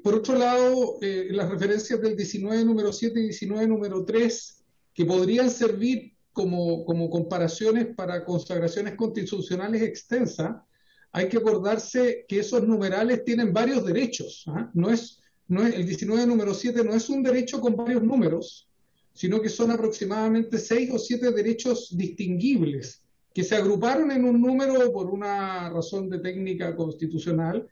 [SPEAKER 8] Por otro lado, las referencias del 19 número 7 y 19 número 3, que podrían servir como comparaciones para consagraciones constitucionales extensas, hay que acordarse que esos numerales tienen varios derechos. El 19 número 7 no es un derecho con varios números, sino que son aproximadamente 6 o 7 derechos distinguibles que se agruparon en un número por una razón de técnica constitucional.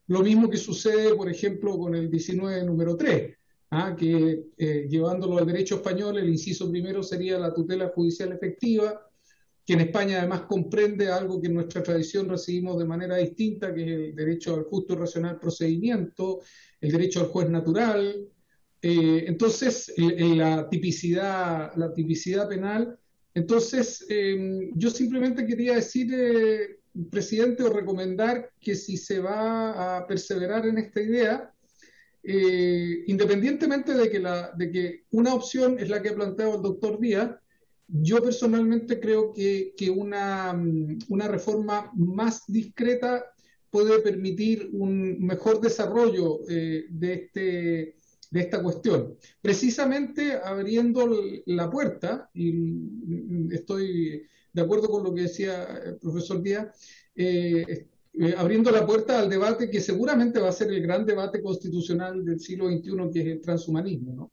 [SPEAKER 8] Lo mismo que sucede, por ejemplo, con el 19 número 3, que llevándolo al derecho español, el inciso primero sería la tutela judicial efectiva, que en España además comprende algo que en nuestra tradición recibimos de manera distinta, que es el derecho al justo y racional procedimiento, el derecho al juez natural. Entonces, la tipicidad penal. Entonces, yo simplemente quería decir, presidente, o recomendar que si se va a perseverar en esta idea, independientemente de que una opción es la que ha planteado el doctor Díaz, yo personalmente creo que una reforma más discreta puede permitir un mejor desarrollo de esta cuestión. Precisamente abriendo la puerta, y estoy de acuerdo con lo que decía el profesor Díaz, abriendo la puerta al debate que seguramente va a ser el gran debate constitucional del siglo XXI, que es el transhumanismo, ¿no?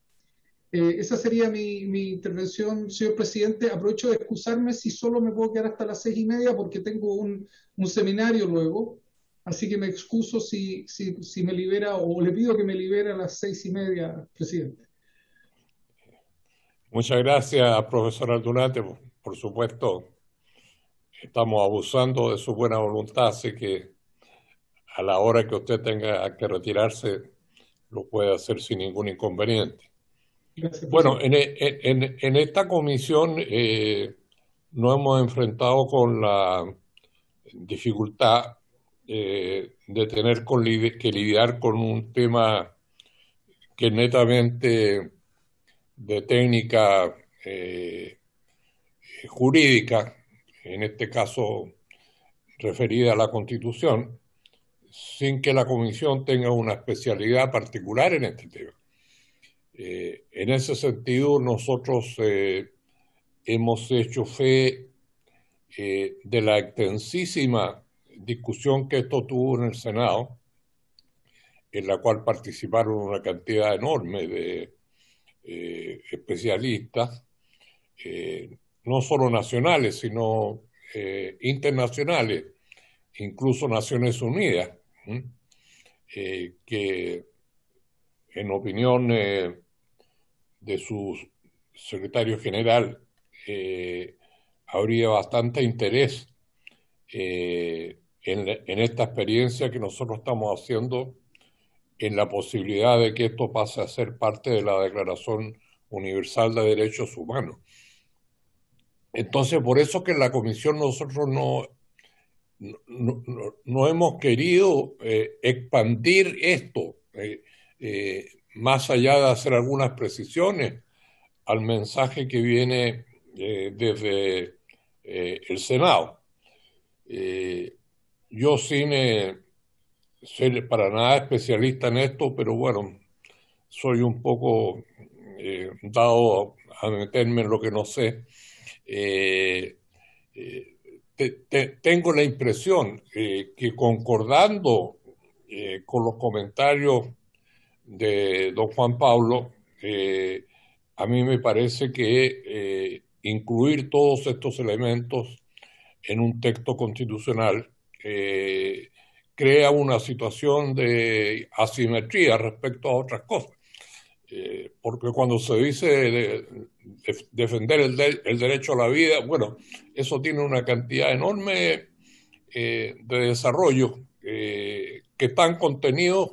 [SPEAKER 8] Esa sería mi intervención, señor presidente. Aprovecho de excusarme si solo me puedo quedar hasta las 6:30 porque tengo un seminario luego. Así que me excuso si me libera, o le pido que me libere a las 6:30, presidente.
[SPEAKER 1] Muchas gracias, profesor Aldunate. Por supuesto, estamos abusando de su buena voluntad, así que a la hora que usted tenga que retirarse, lo puede hacer sin ningún inconveniente.
[SPEAKER 8] Gracias,
[SPEAKER 1] bueno, en esta comisión nos hemos enfrentado con la dificultad de tener que lidiar con un tema que es netamente de técnica jurídica, en este caso referida a la Constitución, sin que la Comisión tenga una especialidad particular en este tema. En ese sentido, nosotros hemos hecho fe de la extensísima discusión que esto tuvo en el Senado, en la cual participaron una cantidad enorme de especialistas, no solo nacionales, sino internacionales, incluso Naciones Unidas, que en opinión de sus secretario general, habría bastante interés en esta experiencia que nosotros estamos haciendo, en la posibilidad de que esto pase a ser parte de la Declaración Universal de Derechos Humanos. Entonces, por eso que en la comisión nosotros no hemos querido expandir esto, más allá de hacer algunas precisiones al mensaje que viene desde el Senado. Yo sí soy para nada especialista en esto, pero bueno, soy un poco dado a meterme en lo que no sé. Tengo la impresión que concordando con los comentarios de don Juan Pablo, a mí me parece que incluir todos estos elementos en un texto constitucional crea una situación de asimetría respecto a otras cosas. Porque cuando se dice defender el derecho a la vida, bueno, eso tiene una cantidad enorme de desarrollo que están contenidos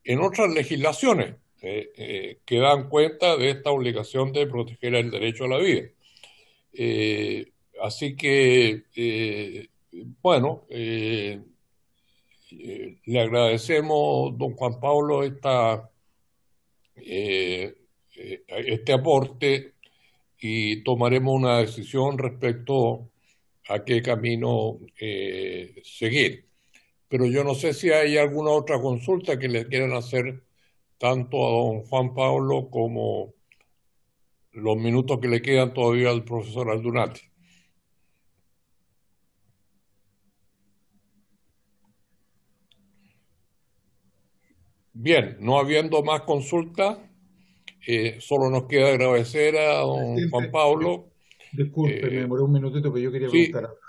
[SPEAKER 1] en otras legislaciones que dan cuenta de esta obligación de proteger el derecho a la vida. Así que, bueno, le agradecemos, don Juan Pablo, este aporte y tomaremos una decisión respecto a qué camino seguir. Pero yo no sé si hay alguna otra consulta que le quieran hacer tanto a don Juan Pablo como los minutos que le quedan todavía al profesor Aldunate. Bien, no habiendo más consultas, solo nos queda agradecer a don Juan Pablo.
[SPEAKER 3] Disculpe, me demoré un minutito que yo quería
[SPEAKER 1] sí.
[SPEAKER 3] preguntar algo.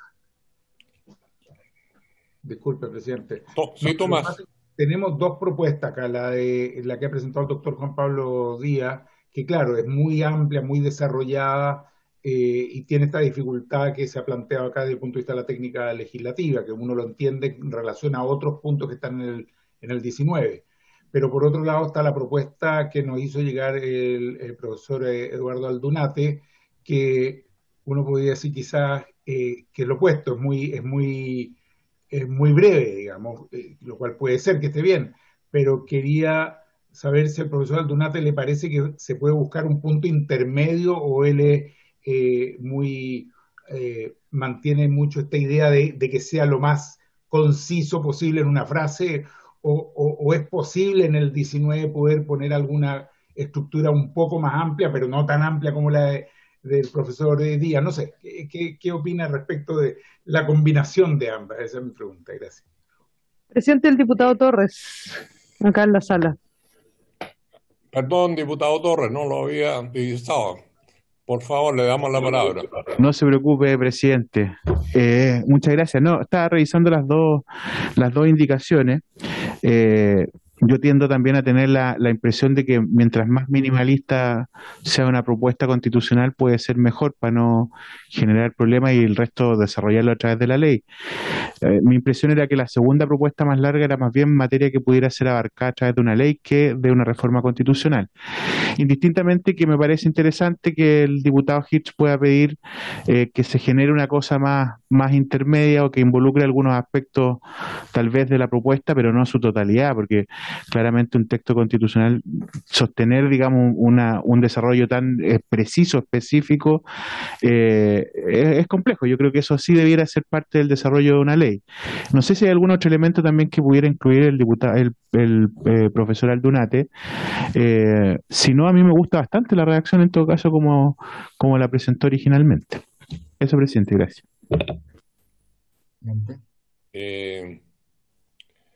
[SPEAKER 3] Disculpe, presidente.
[SPEAKER 1] Sí, Tomás.
[SPEAKER 3] Tenemos dos propuestas acá, la que ha presentado el doctor Juan Pablo Díaz, que claro, es muy amplia, muy desarrollada, y tiene esta dificultad que se ha planteado acá desde el punto de vista de la técnica legislativa, que uno lo entiende en relación a otros puntos que están en el 19. Pero por otro lado está la propuesta que nos hizo llegar el profesor Eduardo Aldunate, que uno podría decir quizás que es lo opuesto, es muy breve, digamos, lo cual puede ser que esté bien, pero quería saber si al profesor Aldunate le parece que se puede buscar un punto intermedio o él mantiene mucho esta idea de que sea lo más conciso posible en una frase, o es posible en el 19 poder poner alguna estructura un poco más amplia, pero no tan amplia como la del profesor Díaz. No sé, ¿qué opina respecto de la combinación de ambas? Esa es mi pregunta, gracias.
[SPEAKER 5] Presidente, el diputado Torres, acá en la sala.
[SPEAKER 1] Perdón, diputado Torres, no lo había divisado. Por favor, le damos la palabra.
[SPEAKER 9] No se preocupe, presidente. Muchas gracias. No, estaba revisando las dos indicaciones. Yo tiendo también a tener la impresión de que mientras más minimalista sea una propuesta constitucional puede ser mejor para no generar problemas y el resto desarrollarlo a través de la ley. Mi impresión era que la segunda propuesta más larga era más bien materia que pudiera ser abarcada a través de una ley que de una reforma constitucional. Indistintamente que me parece interesante que el diputado Hitch pueda pedir que se genere una cosa más intermedia o que involucre algunos aspectos tal vez de la propuesta, pero no su totalidad, porque claramente un texto constitucional, sostener, digamos, un desarrollo tan preciso, específico, es complejo. Yo creo que eso sí debiera ser parte del desarrollo de una ley. No sé si hay algún otro elemento también que pudiera incluir el profesor Aldunate. Si no, a mí me gusta bastante la redacción en todo caso como la presentó originalmente. Eso, presidente, gracias.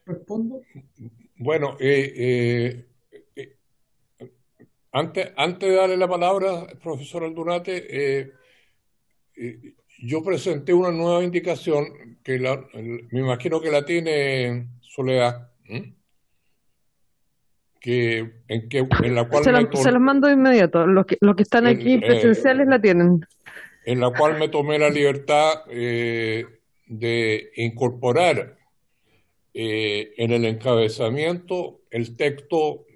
[SPEAKER 8] ¿Respondo?
[SPEAKER 1] Bueno, antes de darle la palabra al profesor Aldunate, yo presenté una nueva indicación que me imagino que la tiene Soledad, en la cual
[SPEAKER 5] Se los mando de inmediato. Los que están aquí presenciales la tienen.
[SPEAKER 1] En la cual me tomé la libertad de incorporar en el encabezamiento el texto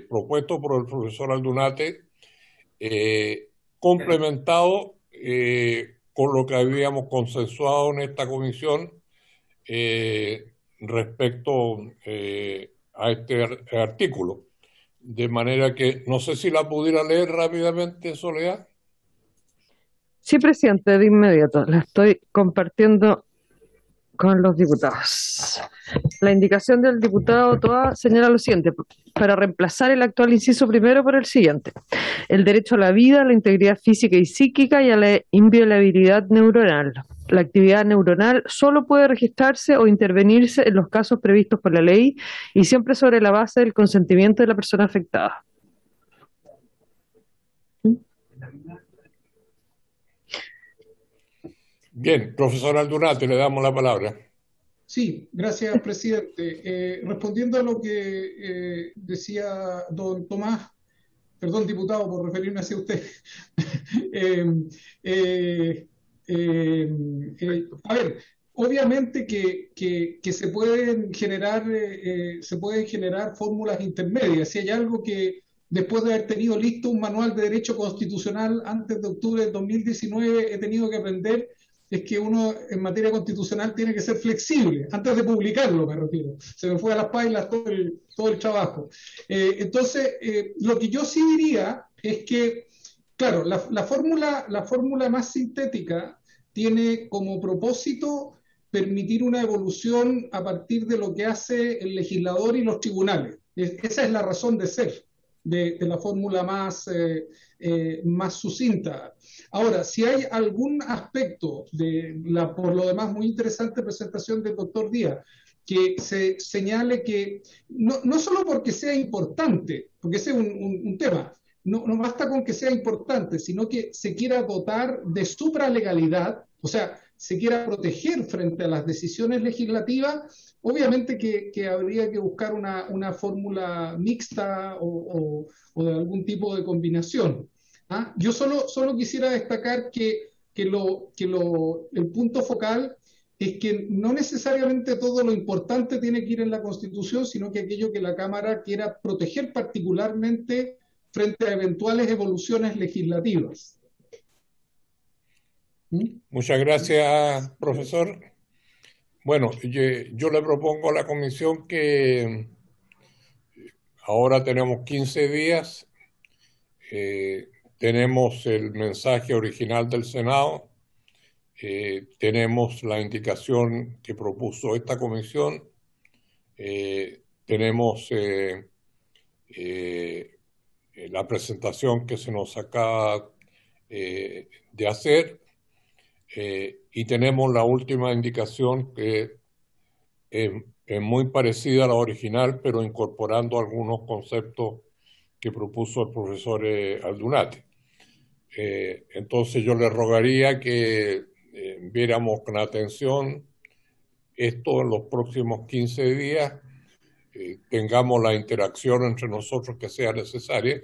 [SPEAKER 1] propuesto por el profesor Aldunate, complementado con lo que habíamos consensuado en esta comisión respecto a este artículo. De manera que no sé si la pudiera leer rápidamente, Soledad.
[SPEAKER 5] Sí, presidente, de inmediato. La estoy compartiendo con los diputados. La indicación del diputado Toa señala lo siguiente: para reemplazar el actual inciso primero por el siguiente: el derecho a la vida, a la integridad física y psíquica y a la inviolabilidad neuronal. La actividad neuronal solo puede registrarse o intervenirse en los casos previstos por la ley y siempre sobre la base del consentimiento de la persona afectada.
[SPEAKER 1] Bien, profesor Aldunate, le damos la palabra.
[SPEAKER 8] Sí, gracias, presidente. Respondiendo a lo que decía don Tomás, perdón, diputado, por referirme hacia usted. A ver, obviamente que se pueden generar fórmulas intermedias. Si hay algo que, después de haber tenido listo un manual de derecho constitucional antes de octubre del 2019, he tenido que aprender, es que uno en materia constitucional tiene que ser flexible, antes de publicarlo me refiero. Se me fue a las pailas todo el trabajo. Entonces, lo que yo sí diría es que, claro, la fórmula más sintética tiene como propósito permitir una evolución a partir de lo que hace el legislador y los tribunales. Esa es la razón de ser de la fórmula más sucinta. Ahora, si hay algún aspecto de la, por lo demás, muy interesante presentación del doctor Díaz, que se señale que, no solo porque sea importante, porque ese es un tema, no basta con que sea importante, sino que se quiera dotar de supralegalidad, o sea, se quiera proteger frente a las decisiones legislativas, obviamente que habría que buscar una fórmula mixta o de algún tipo de combinación. ¿Ah? Yo solo quisiera destacar que el punto focal es que no necesariamente todo lo importante tiene que ir en la Constitución, sino que aquello que la Cámara quiera proteger particularmente frente a eventuales evoluciones legislativas.
[SPEAKER 1] Muchas gracias, profesor. Bueno, yo le propongo a la comisión que ahora tenemos 15 días, tenemos el mensaje original del Senado, tenemos la indicación que propuso esta comisión, tenemos la presentación que se nos acaba de hacer, y tenemos la última indicación que es muy parecida a la original, pero incorporando algunos conceptos que propuso el profesor Aldunate. Entonces yo le rogaría que viéramos con atención esto en los próximos 15 días, tengamos la interacción entre nosotros que sea necesaria,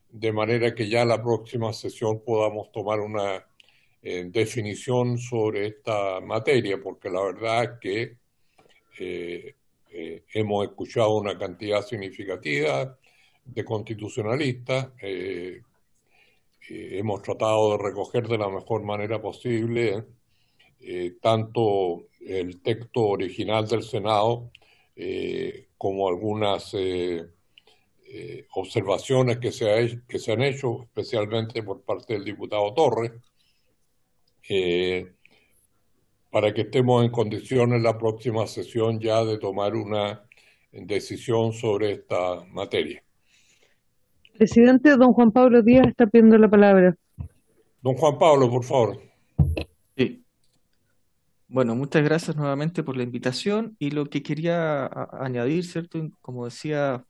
[SPEAKER 1] de manera que ya la próxima sesión podamos tomar una definición sobre esta materia, porque la verdad es que hemos escuchado una cantidad significativa de constitucionalistas, hemos tratado de recoger de la mejor manera posible tanto el texto original del Senado como algunas observaciones que se han hecho, especialmente por parte del diputado Torres, para que estemos en condiciones la próxima sesión ya de tomar una decisión sobre esta materia.
[SPEAKER 5] Presidente, don Juan Pablo Díaz está pidiendo la palabra.
[SPEAKER 1] Don Juan Pablo, por favor.
[SPEAKER 7] Sí. Bueno, muchas gracias nuevamente por la invitación, y lo que quería añadir, ¿cierto? Como decía,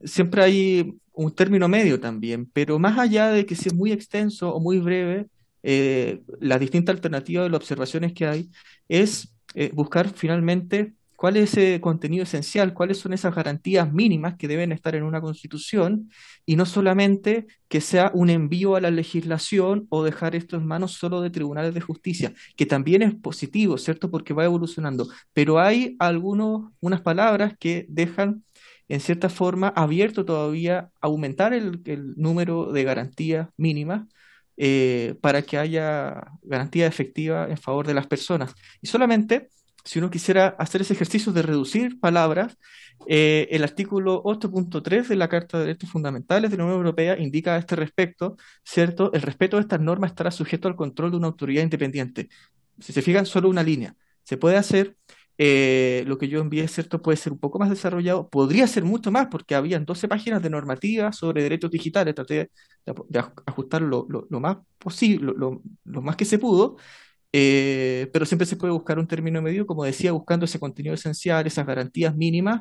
[SPEAKER 7] siempre hay un término medio también, pero más allá de que sea muy extenso o muy breve, la distinta alternativa de las observaciones que hay es buscar finalmente cuál es ese contenido esencial, cuáles son esas garantías mínimas que deben estar en una constitución, y no solamente que sea un envío a la legislación o dejar esto en manos solo de tribunales de justicia, que también es positivo, ¿cierto? Porque va evolucionando, pero hay unas palabras que dejan en cierta forma abierto todavía aumentar el número de garantías mínimas, para que haya garantía efectiva en favor de las personas. Y solamente, si uno quisiera hacer ese ejercicio de reducir palabras, el artículo 8.3 de la Carta de Derechos Fundamentales de la Unión Europea indica a este respecto, ¿cierto? El respeto de estas normas estará sujeto al control de una autoridad independiente. Si se fijan, solo una línea. Se puede hacer, lo que yo envié, ¿cierto? Puede ser un poco más desarrollado, podría ser mucho más, porque habían 12 páginas de normativa sobre derechos digitales, traté de ajustar lo más posible, lo más que se pudo, pero siempre se puede buscar un término medio, como decía, buscando ese contenido esencial, esas garantías mínimas,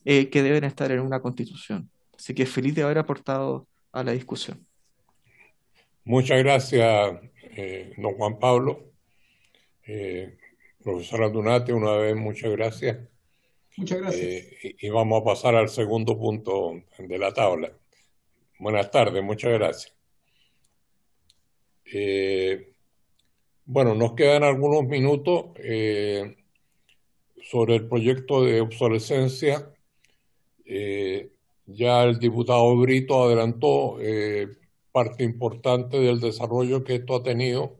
[SPEAKER 7] que deben estar en una constitución. Así que feliz de haber aportado a la discusión.
[SPEAKER 1] Muchas gracias, don Juan Pablo. Profesora Dunate, una vez muchas gracias.
[SPEAKER 8] Muchas gracias.
[SPEAKER 1] Y vamos a pasar al segundo punto de la tabla. Buenas tardes, muchas gracias. Bueno, nos quedan algunos minutos sobre el proyecto de obsolescencia. Ya el diputado Brito adelantó parte importante del desarrollo que esto ha tenido.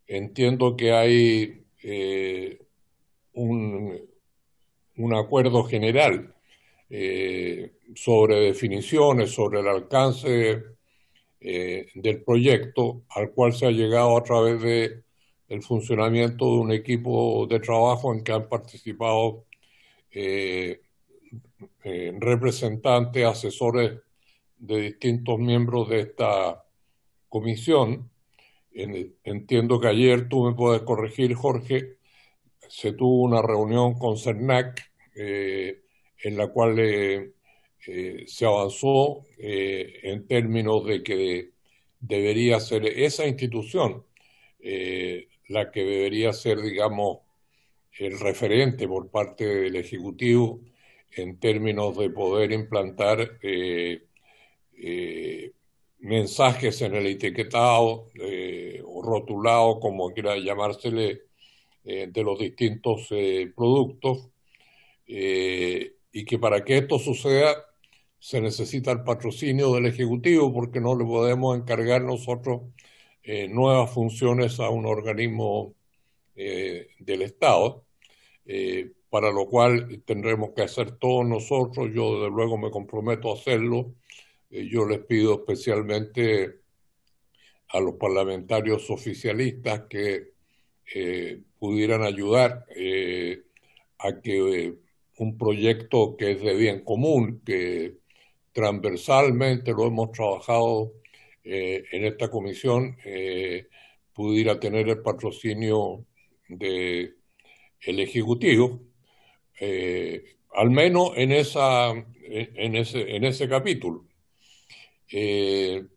[SPEAKER 1] Entiendo que hay un acuerdo general sobre definiciones, sobre el alcance del proyecto, al cual se ha llegado a través del funcionamiento de un equipo de trabajo en que han participado representantes, asesores de distintos miembros de esta comisión. Entiendo que ayer, tú me puedes corregir, Jorge, se tuvo una reunión con CERNAC en la cual se avanzó en términos de que debería ser esa institución la que debería ser, digamos, el referente por parte del Ejecutivo en términos de poder implantar mensajes en el etiquetado o rotulado, como quiera llamársele, de los distintos productos, y que para que esto suceda se necesita el patrocinio del Ejecutivo, porque no le podemos encargar nosotros nuevas funciones a un organismo del Estado, para lo cual tendremos que hacer todos nosotros. Yo desde luego me comprometo a hacerlo. Yo les pido especialmente a los parlamentarios oficialistas que pudieran ayudar a que un proyecto que es de bien común, que transversalmente lo hemos trabajado en esta comisión, pudiera tener el patrocinio del Ejecutivo, al menos en ese capítulo. De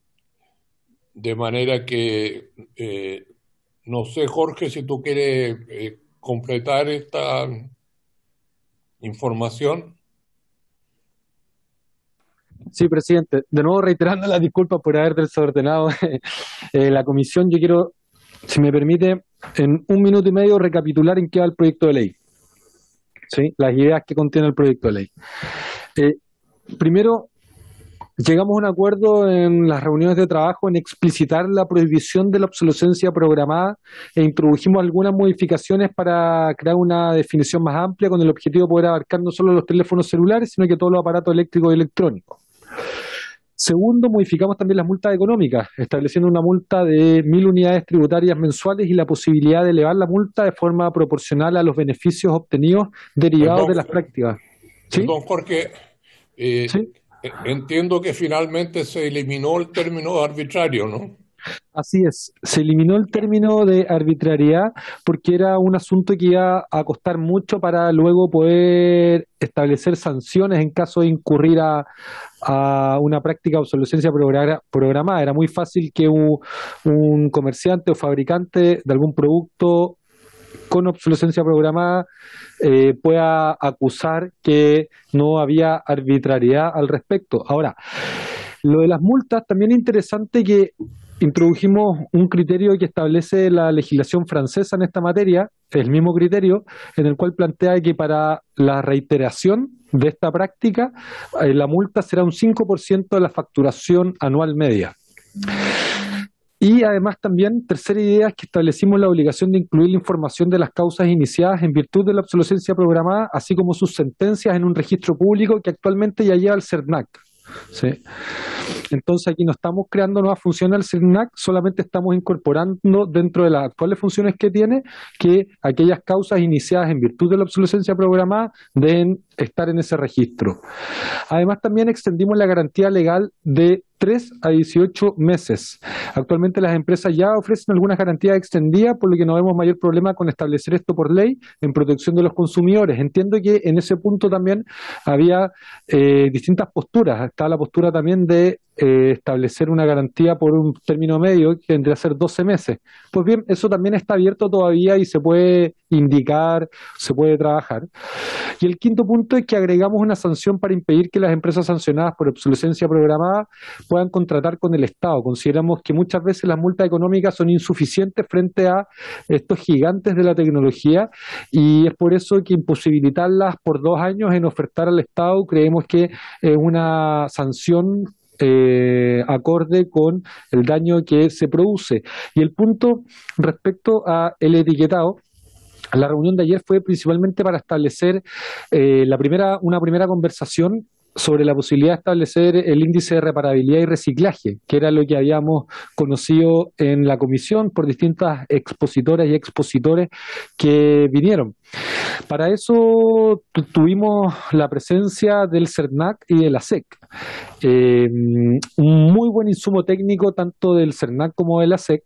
[SPEAKER 1] manera que, no sé, Jorge, si tú quieres completar esta información.
[SPEAKER 6] Sí, presidente. De nuevo, reiterando las disculpas por haber desordenado la comisión, yo quiero, si me permite, en 1 minuto y medio recapitular en qué va el proyecto de ley. ¿Sí? Las ideas que contiene el proyecto de ley. Primero, llegamos a un acuerdo en las reuniones de trabajo en explicitar la prohibición de la obsolescencia programada e introdujimos algunas modificaciones para crear una definición más amplia con el objetivo de poder abarcar no solo los teléfonos celulares, sino que todos los aparatos eléctricos y electrónicos. Segundo, modificamos también las multas económicas, estableciendo una multa de 1.000 unidades tributarias mensuales y la posibilidad de elevar la multa de forma proporcional a los beneficios obtenidos derivados de las prácticas. ¿Sí?
[SPEAKER 1] Perdón, Jorge. ¿Sí? Entiendo que finalmente se eliminó el término de arbitrario, ¿no?
[SPEAKER 6] Así es, se eliminó el término de arbitrariedad porque era un asunto que iba a costar mucho para luego poder establecer sanciones en caso de incurrir a una práctica de obsolescencia programada. Era muy fácil que un comerciante o fabricante de algún producto con obsolescencia programada pueda acusar que no había arbitrariedad al respecto. Ahora, lo de las multas, también es interesante que introdujimos un criterio que establece la legislación francesa en esta materia, el mismo criterio, en el cual plantea que para la reiteración de esta práctica, la multa será un 5% de la facturación anual media. Y además también, tercera idea, es que establecimos la obligación de incluir la información de las causas iniciadas en virtud de la obsolescencia programada, así como sus sentencias en un registro público que actualmente ya lleva el CERNAC. ¿Sí? Entonces aquí no estamos creando nuevas funciones al CERNAC, solamente estamos incorporando dentro de las actuales funciones que tiene que aquellas causas iniciadas en virtud de la obsolescencia programada deben estar en ese registro. Además también extendimos la garantía legal de 3 a 18 meses. Actualmente las empresas ya ofrecen algunas garantías extendidas, por lo que no vemos mayor problema con establecer esto por ley en protección de los consumidores. Entiendo que en ese punto también había distintas posturas. Está la postura también de establecer una garantía por un término medio que tendría que ser 12 meses. Pues bien, eso también está abierto todavía y se puede indicar, se puede trabajar. Y el quinto punto es que agregamos una sanción para impedir que las empresas sancionadas por obsolescencia programada puedan contratar con el Estado. Consideramos que muchas veces las multas económicas son insuficientes frente a estos gigantes de la tecnología y es por eso que imposibilitarlas por 2 años en ofertar al Estado creemos que es una sanción acorde con el daño que se produce. Y el punto respecto a el etiquetado, la reunión de ayer fue principalmente para establecer una primera conversación sobre la posibilidad de establecer el índice de reparabilidad y reciclaje, que era lo que habíamos conocido en la comisión por distintas expositoras y expositores que vinieron. Para eso tuvimos la presencia del CERNAC y de la SEC. Un muy buen insumo técnico tanto del CERNAC como de la SEC.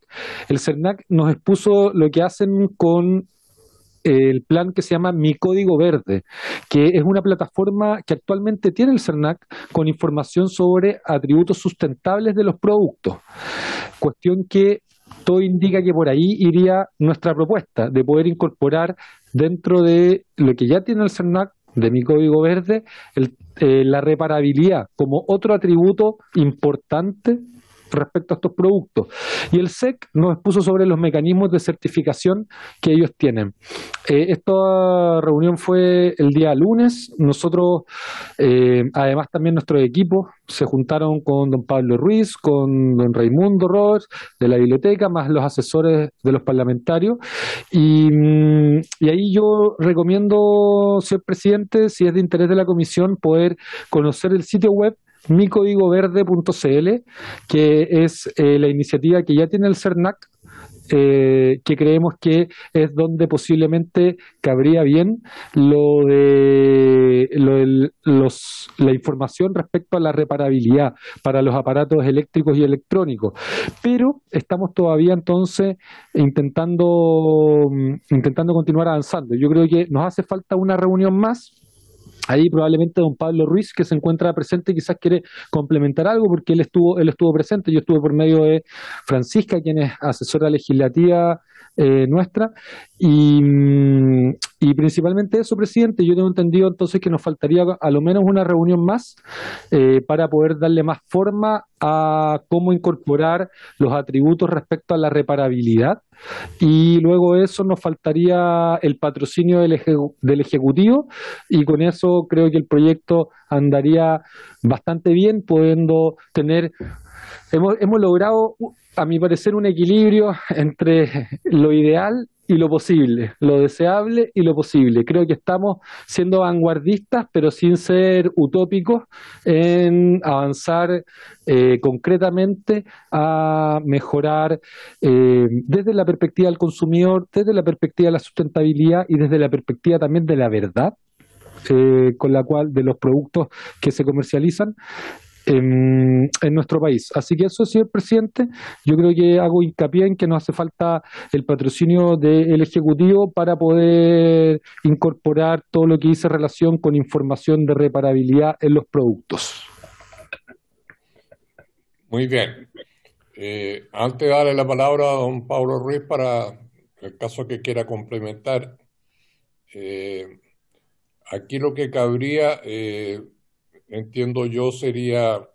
[SPEAKER 6] El CERNAC nos expuso lo que hacen con el plan que se llama Mi Código Verde, que es una plataforma que actualmente tiene el CERNAC con información sobre atributos sustentables de los productos. Cuestión que todo indica que por ahí iría nuestra propuesta de poder incorporar dentro de lo que ya tiene el CERNAC de Mi Código Verde la reparabilidad como otro atributo importante respecto a estos productos. Y el SEC nos expuso sobre los mecanismos de certificación que ellos tienen. Esta reunión fue el día lunes. Nosotros, además también nuestros equipos se juntaron con don Pablo Ruiz, con don Raimundo Roberts de la biblioteca, más los asesores de los parlamentarios. Y ahí yo recomiendo, señor presidente, si es de interés de la comisión, poder conocer el sitio web micodigoverde.cl, que es la iniciativa que ya tiene el CERNAC, que creemos que es donde posiblemente cabría bien la información respecto a la reparabilidad para los aparatos eléctricos y electrónicos. Pero estamos todavía entonces intentando continuar avanzando. Yo creo que nos hace falta una reunión más. Ahí probablemente don Pablo Ruiz, que se encuentra presente, quizás quiere complementar algo porque él estuvo presente. Yo estuve por medio de Francisca, quien es asesora legislativa nuestra, y principalmente eso, presidente. Yo tengo entendido entonces que nos faltaría a lo menos una reunión más para poder darle más forma a cómo incorporar los atributos respecto a la reparabilidad. Y luego de eso nos faltaría el patrocinio del Ejecutivo, y con eso creo que el proyecto andaría bastante bien, pudiendo tener... Hemos logrado, a mi parecer, un equilibrio entre lo ideal y lo posible, lo deseable y lo posible. Creo que estamos siendo vanguardistas, pero sin ser utópicos, en avanzar concretamente a mejorar desde la perspectiva del consumidor, desde la perspectiva de la sustentabilidad y desde la perspectiva también de la verdad, con la cual de los productos que se comercializan en nuestro país. Así que eso, señor presidente, yo creo que hago hincapié en que nos hace falta el patrocinio del Ejecutivo para poder incorporar todo lo que dice relación con información de reparabilidad en los productos.
[SPEAKER 1] Muy bien. Antes de darle la palabra a don Pablo Ruiz para el caso que quiera complementar, aquí lo que cabría, entiendo yo, sería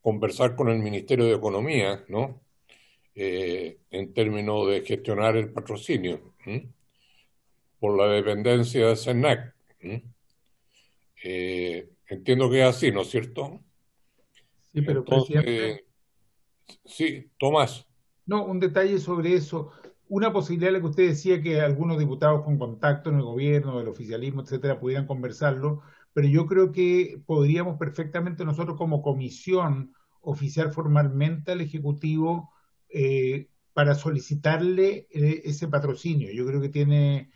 [SPEAKER 1] conversar con el Ministerio de Economía, ¿no? En términos de gestionar el patrocinio, por la dependencia de CERNAC. Entiendo que es así, ¿no es cierto?
[SPEAKER 3] Sí, pero presidente,
[SPEAKER 1] Entonces, sí, Tomás.
[SPEAKER 3] no, un detalle sobre eso. Una posibilidad es la que usted decía que algunos diputados con contacto en el gobierno, del oficialismo, etcétera, pudieran conversarlo, pero yo creo que podríamos perfectamente nosotros como comisión oficiar formalmente al Ejecutivo para solicitarle ese patrocinio. Yo creo que tiene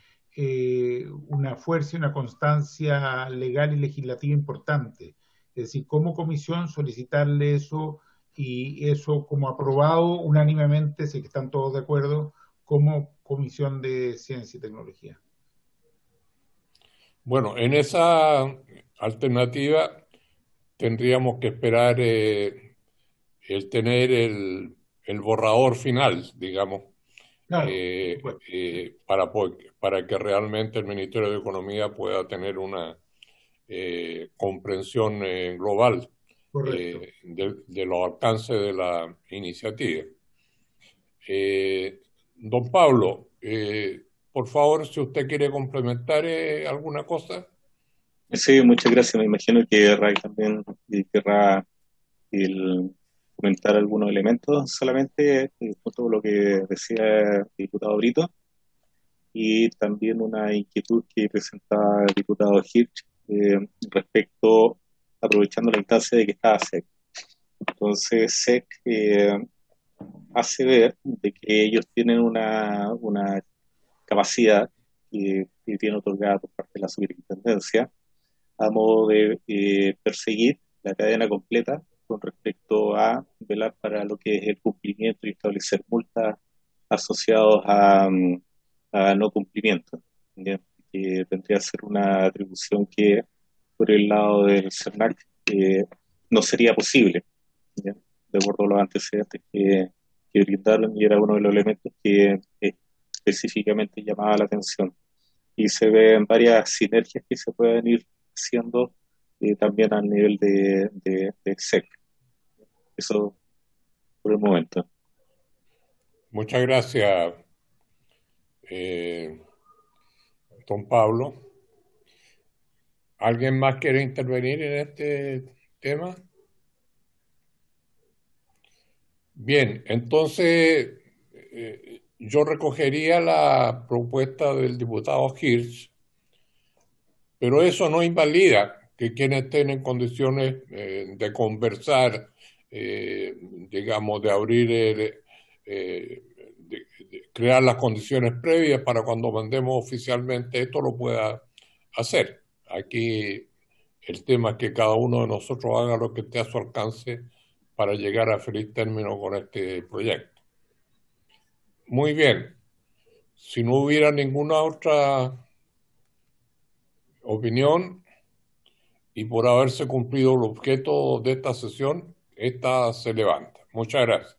[SPEAKER 3] una fuerza y una constancia legal y legislativa importante. Es decir, como comisión solicitarle eso y eso como aprobado unánimemente, si que están todos de acuerdo, como Comisión de Ciencia y Tecnología.
[SPEAKER 1] Bueno, en esa alternativa tendríamos que esperar el tener el borrador final, digamos,
[SPEAKER 3] Claro,
[SPEAKER 1] para que realmente el Ministerio de Economía pueda tener una comprensión global
[SPEAKER 3] correcto.
[SPEAKER 1] de los alcances de la iniciativa. Don Pablo, por favor, si usted quiere complementar alguna cosa.
[SPEAKER 10] Sí, muchas gracias. Me imagino que Ray también querrá comentar algunos elementos solamente, junto con lo que decía el diputado Brito, y también una inquietud que presentaba el diputado Hirsch respecto, aprovechando la instancia de que estaba SEC. Entonces, SEC hace ver de que ellos tienen una capacidad que tiene otorgada por parte de la superintendencia a modo de perseguir la cadena completa con respecto a velar para lo que es el cumplimiento y establecer multas asociados a no cumplimiento, ¿ya? Que tendría que ser una atribución que por el lado del CERNAC no sería posible, ¿ya? De acuerdo a los antecedentes que brindaron, y era uno de los elementos que específicamente llamaba la atención. Y se ven varias sinergias que se pueden ir haciendo también a nivel de SEC. Eso por el momento.
[SPEAKER 1] Muchas gracias, don Pablo. ¿Alguien más quiere intervenir en este tema? Bien, entonces yo recogería la propuesta del diputado Hirsch, pero eso no invalida que quienes estén en condiciones de conversar, digamos, de abrir, de crear las condiciones previas para cuando mandemos oficialmente esto lo pueda hacer. Aquí el tema es que cada uno de nosotros haga lo que esté a su alcance para llegar a feliz término con este proyecto. Muy bien. Si no hubiera ninguna otra opinión y por haberse cumplido el objeto de esta sesión, esta se levanta. Muchas gracias.